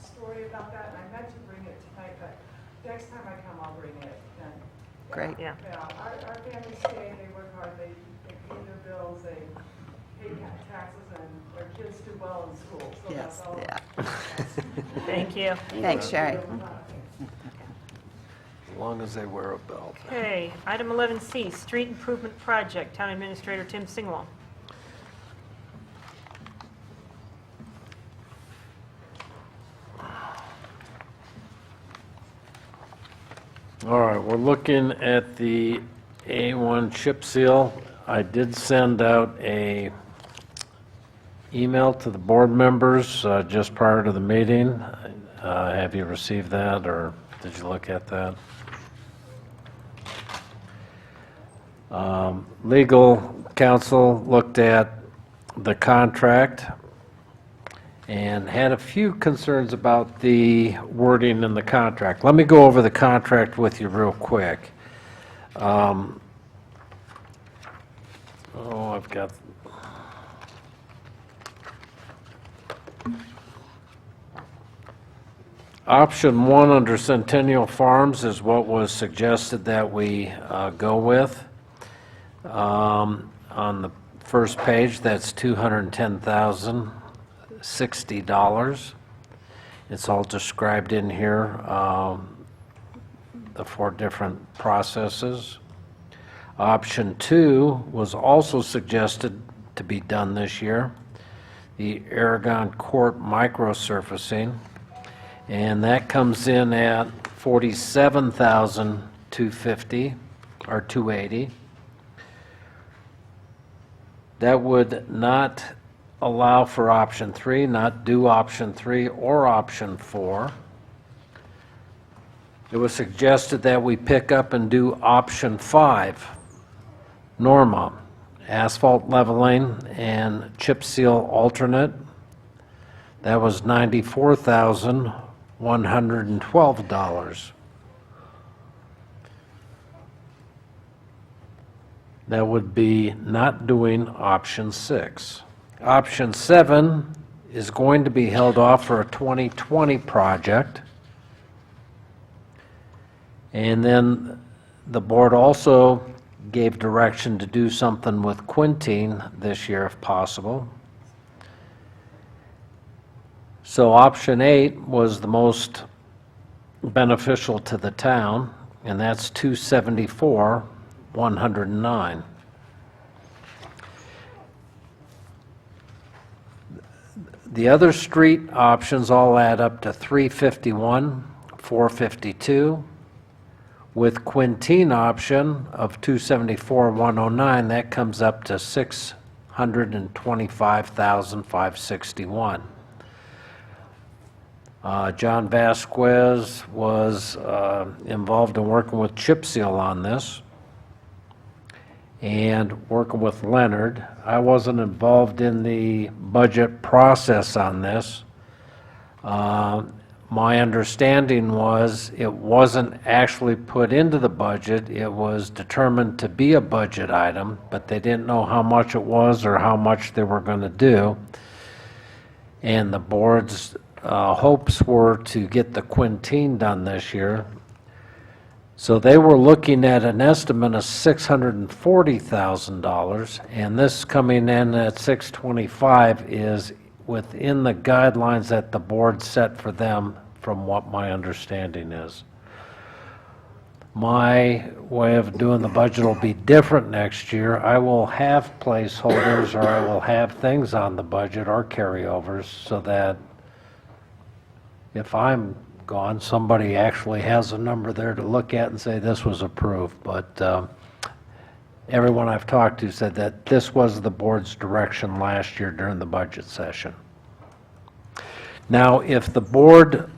story about that, and I meant to bring it tonight, but next time I come, I'll bring it. And, Great. Yeah. Our families stay, they work hard, they pay their bills, they pay taxes, and their kids do well in school, so Yes, that's all. yeah. Thank you. Thanks, Sherry. As long as they wear a belt. Okay, item 11C, Street Improvement Project, Town Administrator Tim Singwall. All right, we're looking at the A1 chip seal. I did send out a email to the board members just prior to the meeting. Have you received that, or did you look at that? Legal counsel looked at the contract and had a few concerns about the wording in the contract. Let me go over the contract with you real quick. I've got... Option 1 under Centennial Farms is what was suggested that we go with. On the first page, that's $210,060. It's all described in here, the 4 different processes. Option 2 was also suggested to be done this year, the Aragon Court microsurfacing, and that comes in at $47,250 or $280. That would not allow for option 3, not do option 3 or option 4. It was suggested that we pick up and do option 5, Norma, asphalt leveling and chip seal alternate. That was $94,112. That would be not doing option 6. Option 7 is going to be held off for a 2020 project. And then the board also gave direction to do something with Quinteen this year if possible. So option 8 was the most beneficial to the town, and that's $274,109. The other street options all add up to $351,452. With Quinteen option of $274,109, that comes up to $625,561. John Vasquez was involved in working with chip seal on this and working with Leonard. I wasn't involved in the budget process on this. My understanding was it wasn't actually put into the budget. It was determined to be a budget item, but they didn't know how much it was or how much they were going to do. And the board's hopes were to get the Quinteen done this year. So they were looking at an estimate of $640,000, and this coming in at $625,000 is within the guidelines that the board set for them, from what my understanding is. My way of doing the budget will be different next year. I will have placeholders, or I will have things on the budget or carryovers, so that if I'm gone, somebody actually has a number there to look at and say this was approved. But everyone I've talked to said that this was the board's direction last year during the budget session. Now, if the board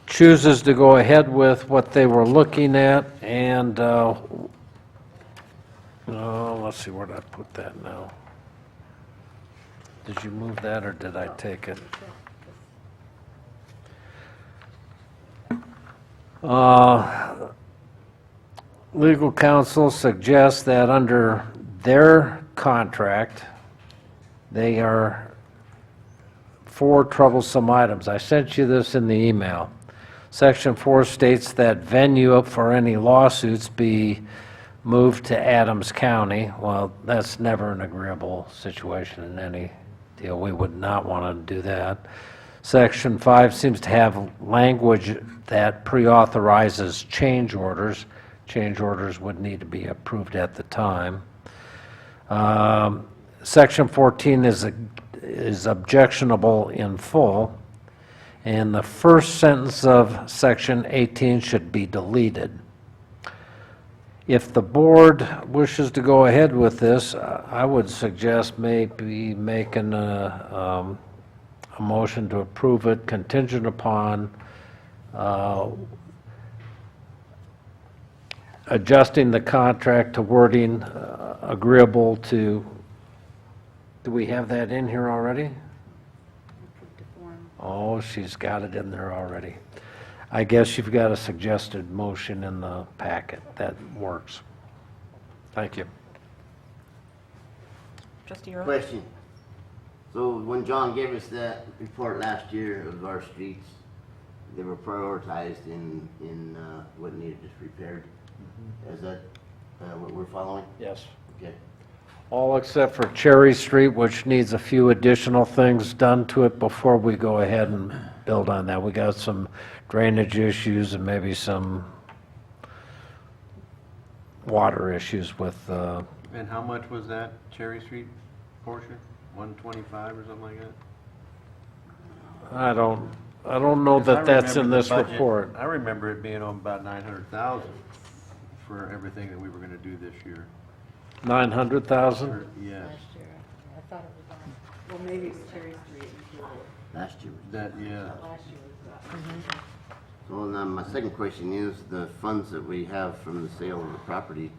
chooses to go ahead with what they were looking at, and, let's see, where did I put that now? Did you move that, or did I take it? Legal counsel suggests that under their contract, they are four troublesome items. I sent you this in the email. Section 4 states that venue for any lawsuits be moved to Adams County. Well, that's never an agreeable situation in any deal. We would not want to do that. Section 5 seems to have language that pre-authorizes change orders. Change orders would need to be approved at the time. Section 14 is objectionable in full, and the first sentence of Section 18 should be deleted. If the board wishes to go ahead with this, I would suggest maybe making a motion to approve it contingent upon adjusting the contract to wording agreeable to, do we have that in here already? Oh, she's got it in there already. I guess you've got a suggested motion in the packet. That works. Thank you. Trustee Earl? Question. So when John gave us that report last year of our streets, they were prioritized in what needed just repaired. Is that what we're following? Yes. Okay. All except for Cherry Street, which needs a few additional things done to it before we go ahead and build on that. We got some drainage issues and maybe some water issues with, And how much was that Cherry Street portion? 125 or something like that? I don't know that that's in this report. I remember it being on about 900,000 for everything that we were going to do this year. 900,000? Yes. I thought it was on, well, maybe it's Cherry Street. Last year. That, yeah. Last year was So then my second question is, the funds that we have from the sale of the property,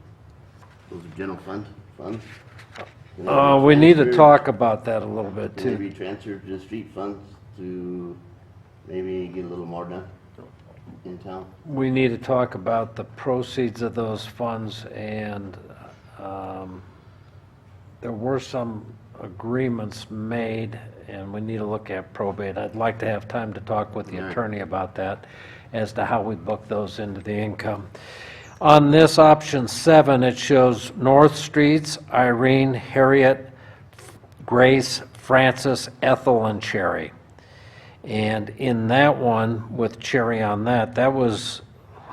those are general funds? Can they be We need to transferred- talk about that a little bit Can they too. be transferred to the street funds to maybe get a little more done in town? We need to talk about the proceeds of those funds, and there were some agreements made, and we need to look at probate. I'd like to have time to talk with the All right. attorney about that, as to how we book those into the income. On this option 7, it shows North Streets, Irene, Harriet, Grace, Francis, Ethel, and Cherry. And in that one, with Cherry on that, that was,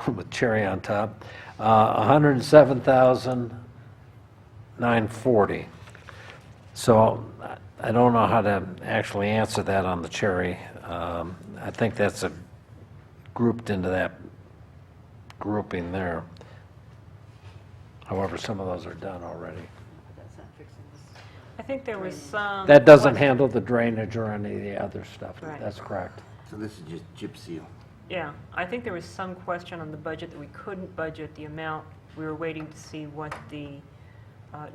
with Cherry on top, 107,940. So I don't know how to actually answer that on the Cherry. I think that's grouped into that grouping there. However, some of those are done already. That's not fixing this. I think there was some. That doesn't handle the drainage or any of the other stuff. Right. That's correct. So this is just chip seal. Yeah, I think there was some question on the budget that we couldn't budget the amount. We were waiting to see what the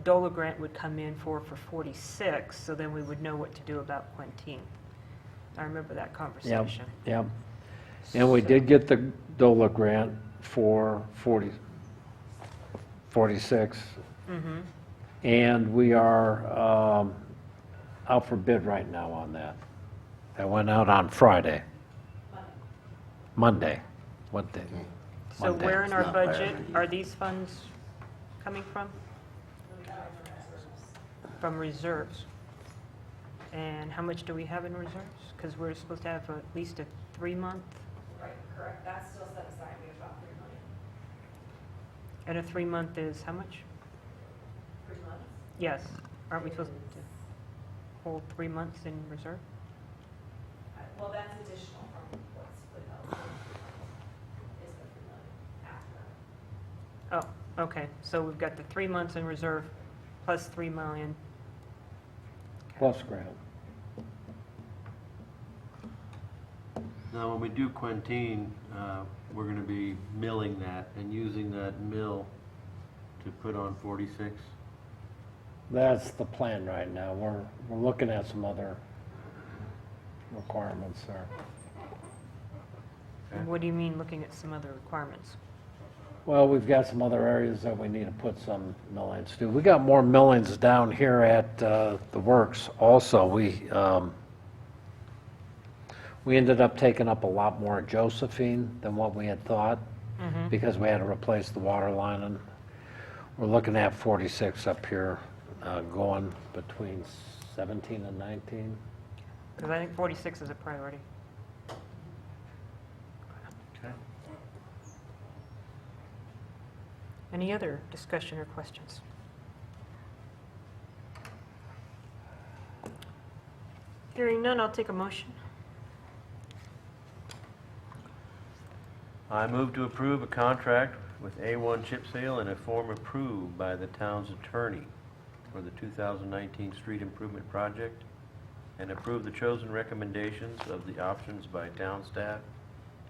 DOLA grant would come in for 46, so then we would know what to do about Quintin. I remember that conversation. Yep. And we did get the DOLA grant for 46. Mhm. And we are out for bid right now on that. That went out on Friday. Monday. What day? So Monday. where in It's our not budget priority. are these funds coming from? From reserves. And how much do we have in reserves? Because we're supposed to have at least a 3-month, Right, correct, that's still set aside, we have about 3 million. and a 3-month is how much? 3 months? Yes. Aren't we supposed to hold 3 months in reserve? Well, that's additional from what's withheld. Is the 3 million after. Oh, okay. So we've got the 3 months in reserve plus 3 million. Plus grant. Now, when we do Quinteen, we're gonna be milling that and using that mill to put on 46. That's the plan right now. We're looking at some other requirements there. Okay. What do you mean, looking at some other requirements? Well, we've got some other areas that we need to put some millings to. We got more millings down here at the works also. We ended up taking up a lot more Josephine than what we had thought because we had to replace the water line. And we're looking at 46 up here, going between 17 and 19. Because I think 46 is a priority. Okay. Any other discussion or questions? Hearing none, I'll take a motion. I move to approve a contract with A1 Chip Sale in a form approved by the town's attorney for the 2019 street improvement project, and approve the chosen recommendations of the options by town staff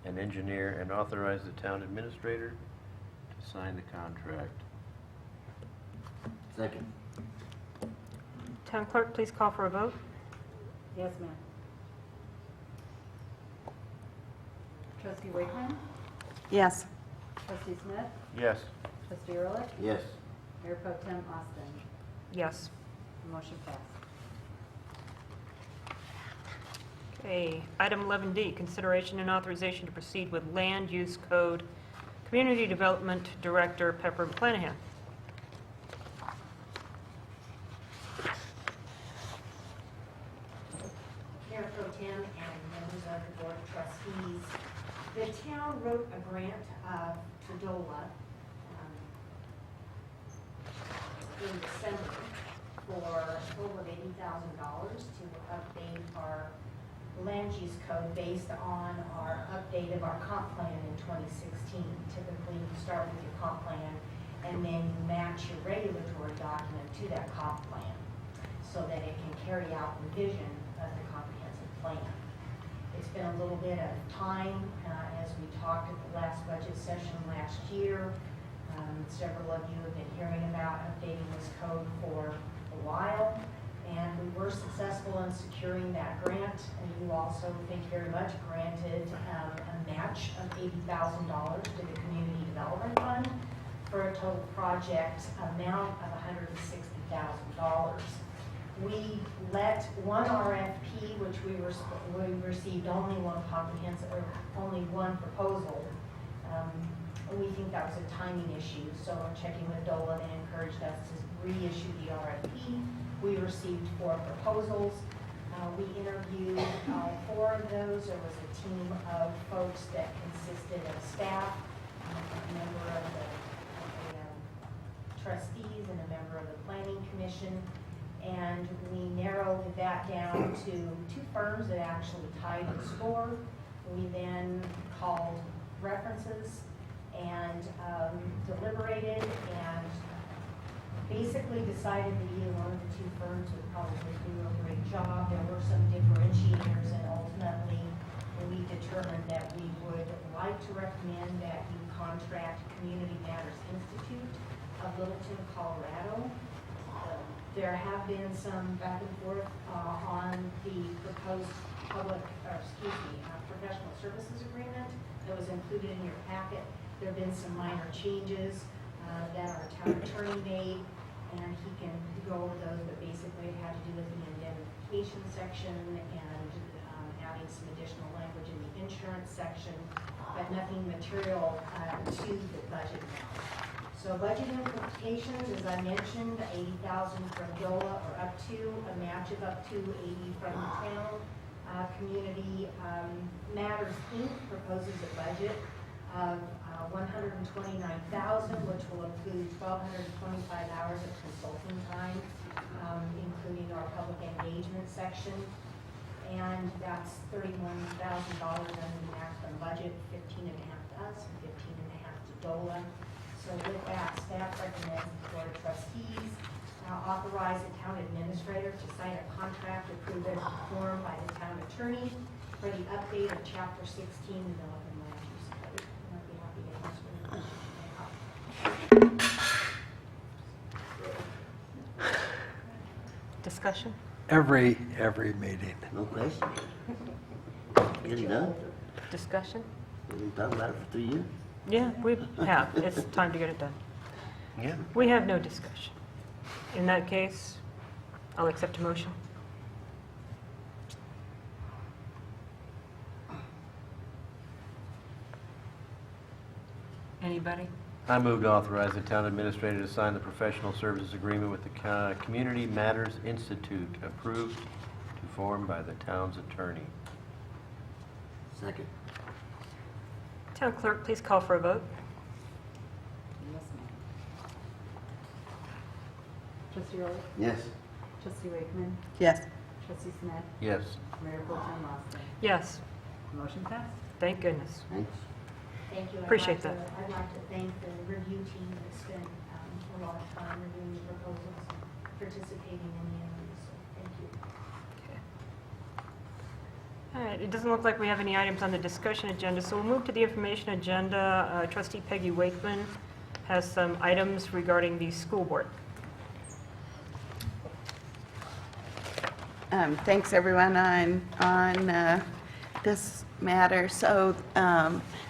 and engineer, and authorize the town administrator to sign the contract. Second. Town clerk, please call for a vote. Yes, ma'am. Trustee Wakeman? Yes. Trustee Smith? Yes. Trustee Ehrlich? Yes. Mayor Pro Tem Austin? Yes. Motion passed. Okay, item 11D, consideration and authorization to proceed with Land Use Code Community Development Director Pepper McClanahan. Mayor Pro Tem and members of the Board of Trustees, the town wrote a grant to DOLA in December for a total of $80,000 to update our land use code based on our update of our comp plan in 2016. Typically, you start with your comp plan and then you match your regulatory document to that comp plan so that it can carry out the vision of the comprehensive plan. It's been a little bit of time as we talked at the last budget session last year. Several of you have been hearing about updating this code for a while, and we were successful in securing that grant. And you also, thank you very much, granted a match of $80,000 to the Community Development Fund for a total project amount of $160,000. We let one RFP, which we received only one comprehensive, or only one proposal. We think that was a timing issue, so in checking with DOLA, they encouraged us to reissue the RFP. We received 4 proposals. We interviewed 4 of those. There was a team of folks that consisted of staff, a member of the trustees, and a member of the planning commission. And we narrowed that down to 2 firms that actually tied the score. We then called references and deliberated and basically decided that either one of the 2 firms would probably do a great job. There were some differentiators, and ultimately we determined that we would like to recommend that you contract Community Matters Institute of Littleton, Colorado. There have been some back and forth on the proposed professional services agreement that was included in your packet. There have been some minor changes that our town attorney made, and he can go over those, but basically it had to do with the indemnification section and adding some additional language in the insurance section, but nothing material to the budget now. So budget implications, as I mentioned, $80,000 from DOLA, or up to, a match of up to $80,000 from the town. Community Matters Inc. proposes a budget of $129,000, which will include 1,225 hours of consulting time, including our public engagement section. And that's $31,000 under the maximum budget, 15.5 to us and 15.5 to DOLA. So with that, staff recommends the Board of Trustees authorize the town administrator to sign a contract approved as performed by the town attorney for the update of Chapter 16 of the Milliken Land Use Code. And I'd be happy to answer any questions. Discussion? Every meeting. No question? Get it done? Discussion? We've been talking about it for 3 years. Yeah, we have. It's time to get it done. Yeah. We have no discussion. In that case, I'll accept a motion. Anybody? I move to authorize the town administrator to sign the professional services agreement with the Community Matters Institute, approved to form by the town's attorney. Second. Town clerk, please call for a vote. Yes, ma'am. Trustee Early? Yes. Trustee Wakeman? Yes. Trustee Smith? Yes. Mayor Pro Tem Austin? Yes, Motion passed. thank goodness. Thanks. Thank you. Appreciate that. I'd like to thank the review team that spent a lot of time reviewing the proposals and participating in the interviews. So thank you. All right, it doesn't look like we have any items on the discussion agenda, so we'll move to the information agenda. Trustee Peggy Wakeman has some items regarding the school board. Thanks, everyone, on this matter. So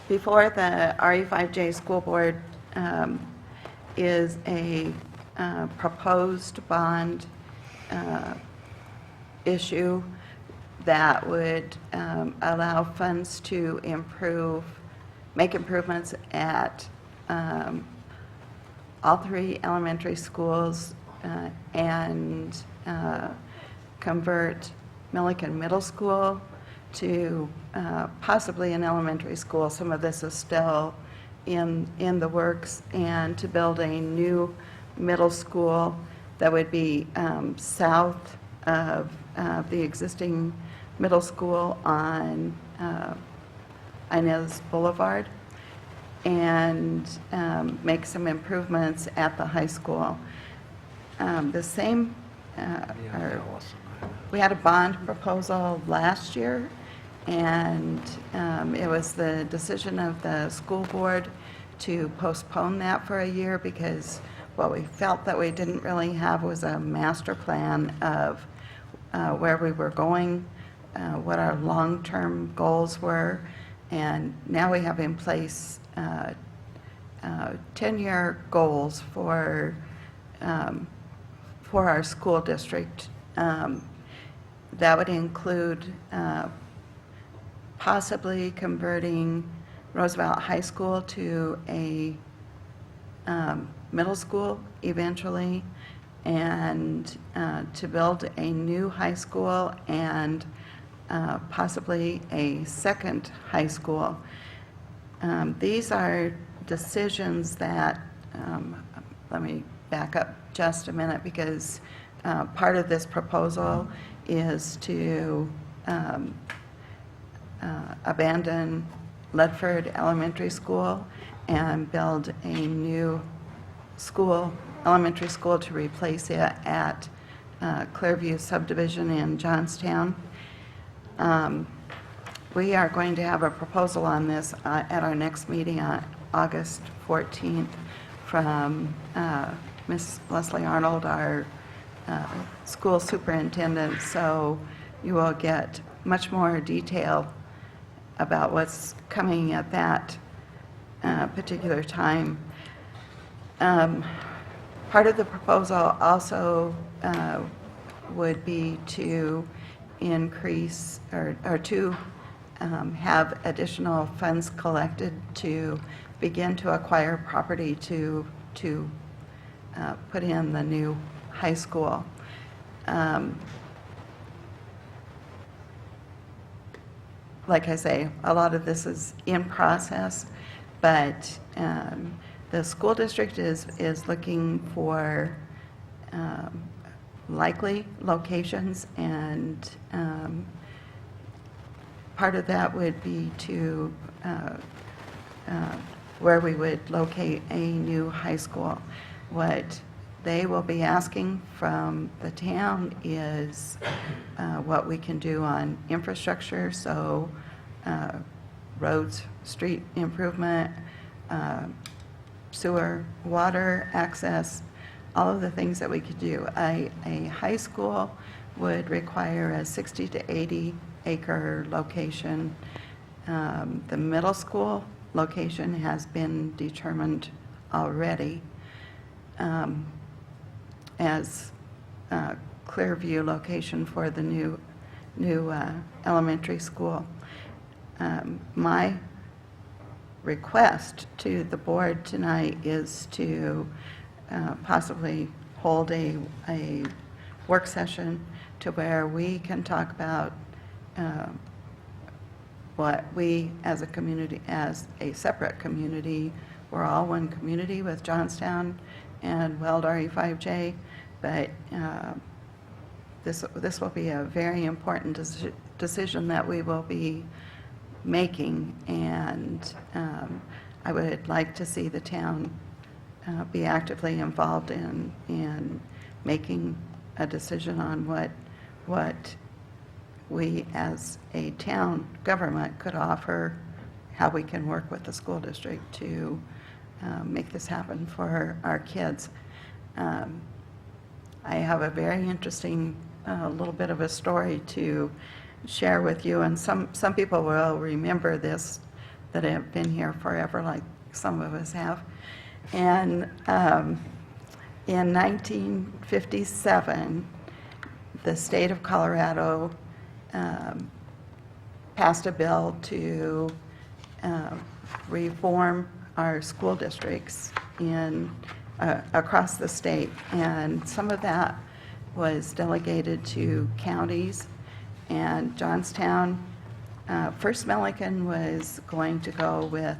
before the RE5J School Board is a proposed bond issue that would allow funds to make improvements at all 3 elementary schools and convert Milliken Middle School to possibly an elementary school. Some of this is still in the works, and to build a new middle school that would be south of the existing middle school on Inez Boulevard, and make some improvements at the high school. We had a bond proposal last year, and it was the decision of the school board to postpone that for a year because what we felt that we didn't really have was a master plan of where we were going, what our long-term goals were, and now we have in place 10-year goals for our school district. That would include possibly converting Roosevelt High School to a middle school eventually, and to build a new high school and possibly a second high school. These are decisions that, let me back up just a minute, because part of this proposal is to abandon Ledford Elementary School and build a new school, elementary school, to replace it at Clearview Subdivision in Johnstown. We are going to have a proposal on this at our next meeting on August 14th from Ms. Leslie Arnold, our school superintendent, so you will get much more detail about what's coming at that particular time. Part of the proposal also would be to increase or to have additional funds collected to begin to acquire property to put in the new high school. Like I say, a lot of this is in process, but the school district is looking for likely locations, and part of that would be to where we would locate a new high school. What they will be asking from the town is what we can do on infrastructure, so roads, street improvement, sewer, water access, all of the things that we could do. A high school would require a 60 to 80 acre location. The middle school location has been determined already as a Clearview location for the new elementary school. My request to the board tonight is to possibly hold a work session to where we can talk about what we as a community, as a separate community, we're all one community with Johnstown and Weld RE5J, but this will be a very important decision that we will be making, and I would like to see the town be actively involved in making a decision on what we as a town government could offer, how we can work with the school district to make this happen for our kids. I have a very interesting little bit of a story to share with you, and some people will remember this that have been here forever, like some of us have. And in 1957, the state of Colorado passed a bill to reform our school districts across the state, and some of that was delegated to counties. And Johnstown, first Milliken was going to go with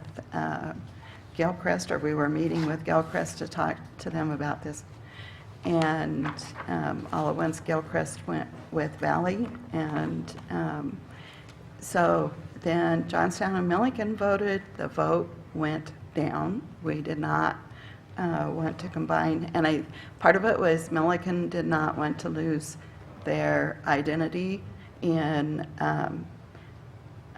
Gilchrist, or we were meeting with Gilchrist to talk to them about this. And all at once Gilchrist went with Valley, and so then Johnstown and Milliken voted. The vote went down. We did not want to combine, and part of it was Milliken did not want to lose their identity in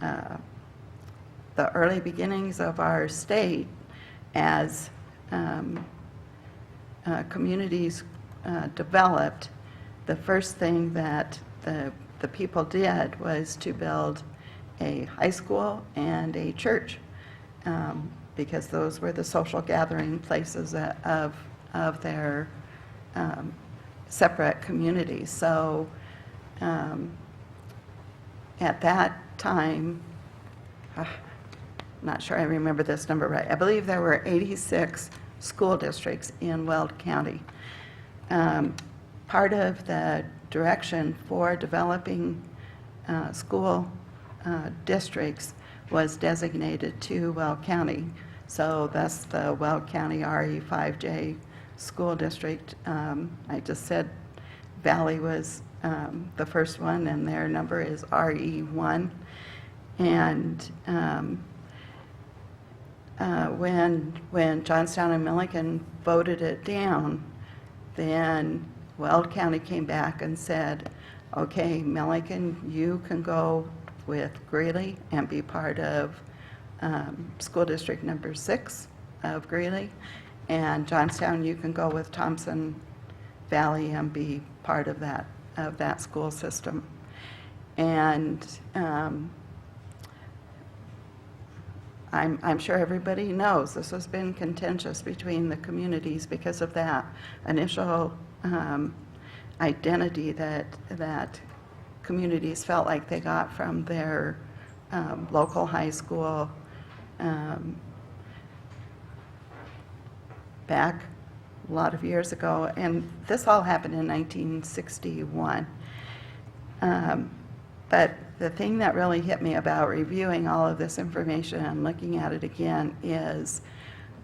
the early beginnings of our state as communities developed. The first thing that the people did was to build a high school and a church, because those were the social gathering places of their separate communities. So at that time, not sure I remember this number right, I believe there were 86 school districts in Weld County. Part of the direction for developing school districts was designated to Weld County. So that's the Weld County RE5J school district. I just said Valley was the first one, and their number is RE1. And when Johnstown and Milliken voted it down, then Weld County came back and said, okay, Milliken, you can go with Greeley and be part of school district number 6 of Greeley, and Johnstown, you can go with Thompson Valley and be part of that school system. And I'm sure everybody knows this has been contentious between the communities because of that initial identity that communities felt like they got from their local high school back a lot of years ago. And this all happened in 1961. But the thing that really hit me about reviewing all of this information and looking at it again is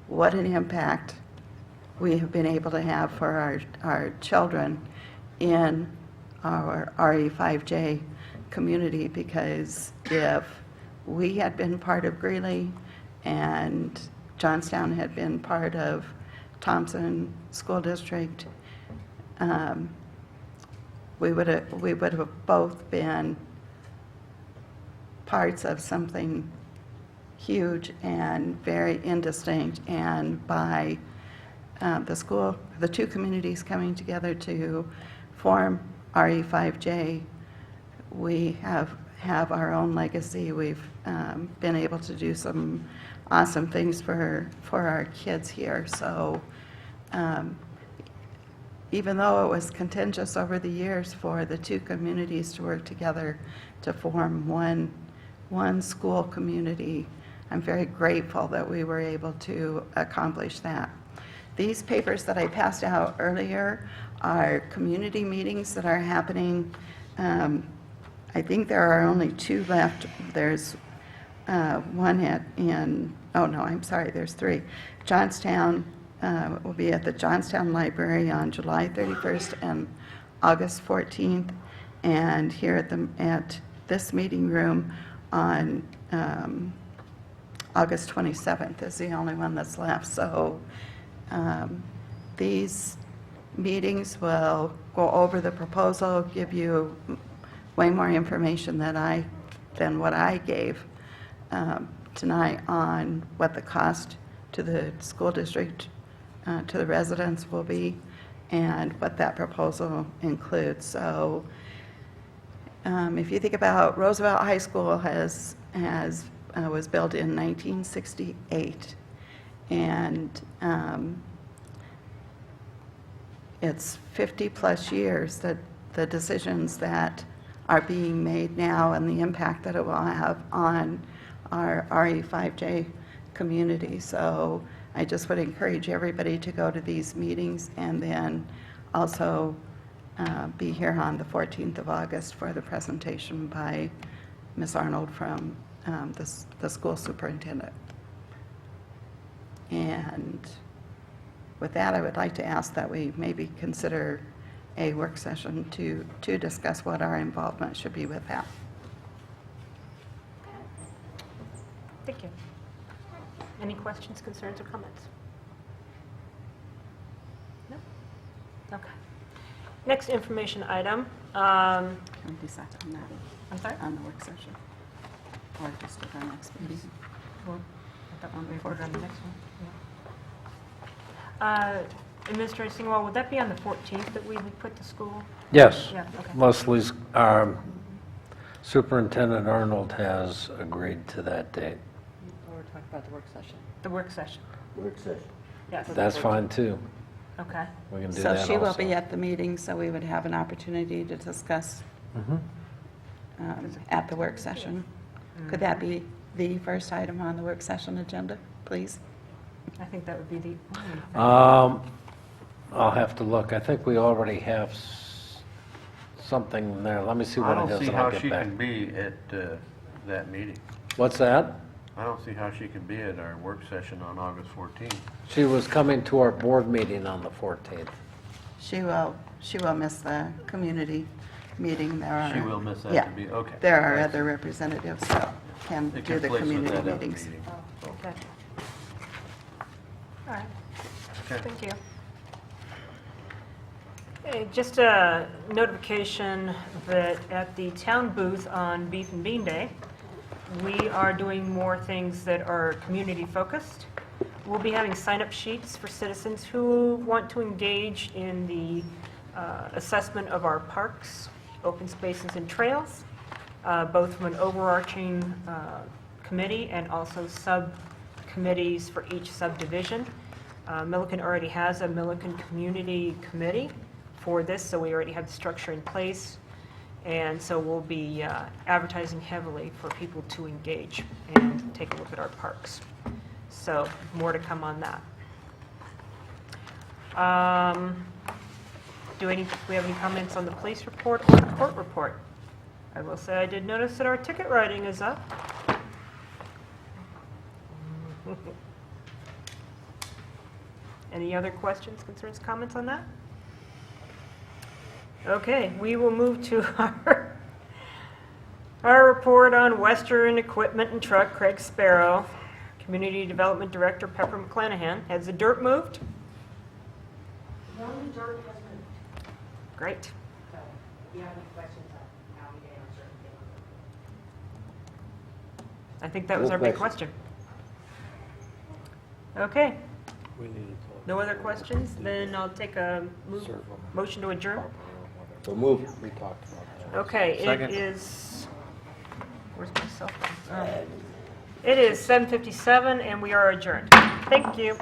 what an impact we have been able to have for our children in our RE5J community, because if we had been part of Greeley and Johnstown had been part of Thompson School District, we would have both been parts of something huge and very indistinct, and by the two communities coming together to form RE5J, we have our own legacy. We've been able to do some awesome things for our kids here. So even though it was contentious over the years for the two communities to work together to form one school community, I'm very grateful that we were able to accomplish that. These papers that I passed out earlier are community meetings that are happening. I think there are only two left. There's one there's three. Johnstown will be at the Johnstown Library on July 31st and August 14th, and here at this meeting room on August 27th is the only one that's left. So these meetings will go over the proposal, give you way more information than what I gave tonight on what the cost to the school district, to the residents will be, and what that proposal includes. So if you think about Roosevelt High School was built in 1968, and it's 50 plus years that the decisions that are being made now and the impact that it will have on our RE5J community. So I just would encourage everybody to go to these meetings, and then also be here on the 14th of August for the presentation by Ms. Arnold from the school superintendent. And with that, I would like to ask that we maybe consider a work session to discuss what our involvement should be with that. Thank you. Any questions, concerns, or comments? No? Okay. Next information item. Can we decide on that, I'm sorry? on the work session? Or just at our next meeting? That one before on the next one. Administrator Singwall, would that be on the 14th that we would put the school? Yes. Yeah, okay. Leslie's, Superintendent Arnold has agreed to that date. We're talking about the work session. The work session. Work session. Yes. That's fine, too. Okay. We can do So that also. she will be at the meeting, so we would have an opportunity to discuss Mhm. at the work session. Could that be the first item on the work session agenda, please? I think that would be the only thing. I'll have to look. I think we already have something there. Let me see I what it don't is see and how I'll get she back. can be at that meeting. What's that? I don't see how she can be at our work session on August 14th. She was coming to our board meeting on the 14th. She will miss the community meeting. She will miss that Yeah. to be, okay. There are other representatives that can It do the conflicts with community that other meetings. meeting. Okay. All right. Okay. Thank you. Okay, just a notification that at the town booth on Beef and Bean Day, we are doing more things that are community-focused. We'll be having sign-up sheets for citizens who want to engage in the assessment of our parks, open spaces, and trails, both from an overarching committee and also subcommittees for each subdivision. Milliken already has a Milliken Community Committee for this, so we already have the structure in place. And so we'll be advertising heavily for people to engage and take a look at our parks. So more to come on that. Do we have any comments on the police report or the court report? I will say I did notice that our ticket writing is up. Any other questions, concerns, comments on that? Okay, we will move to our report on Western Equipment and Truck. Craig Sparrow, Community Development Director Pepper McClanahan. Has the dirt moved? No new dirt has moved, Great. so if you have any questions, I'm happy to answer anything. I think that was our big question. Okay, no other questions? Then I'll take a motion to adjourn. So move. Okay, Second. it is, where's my cell phone? It is 7:57 and we are adjourned. Thank you.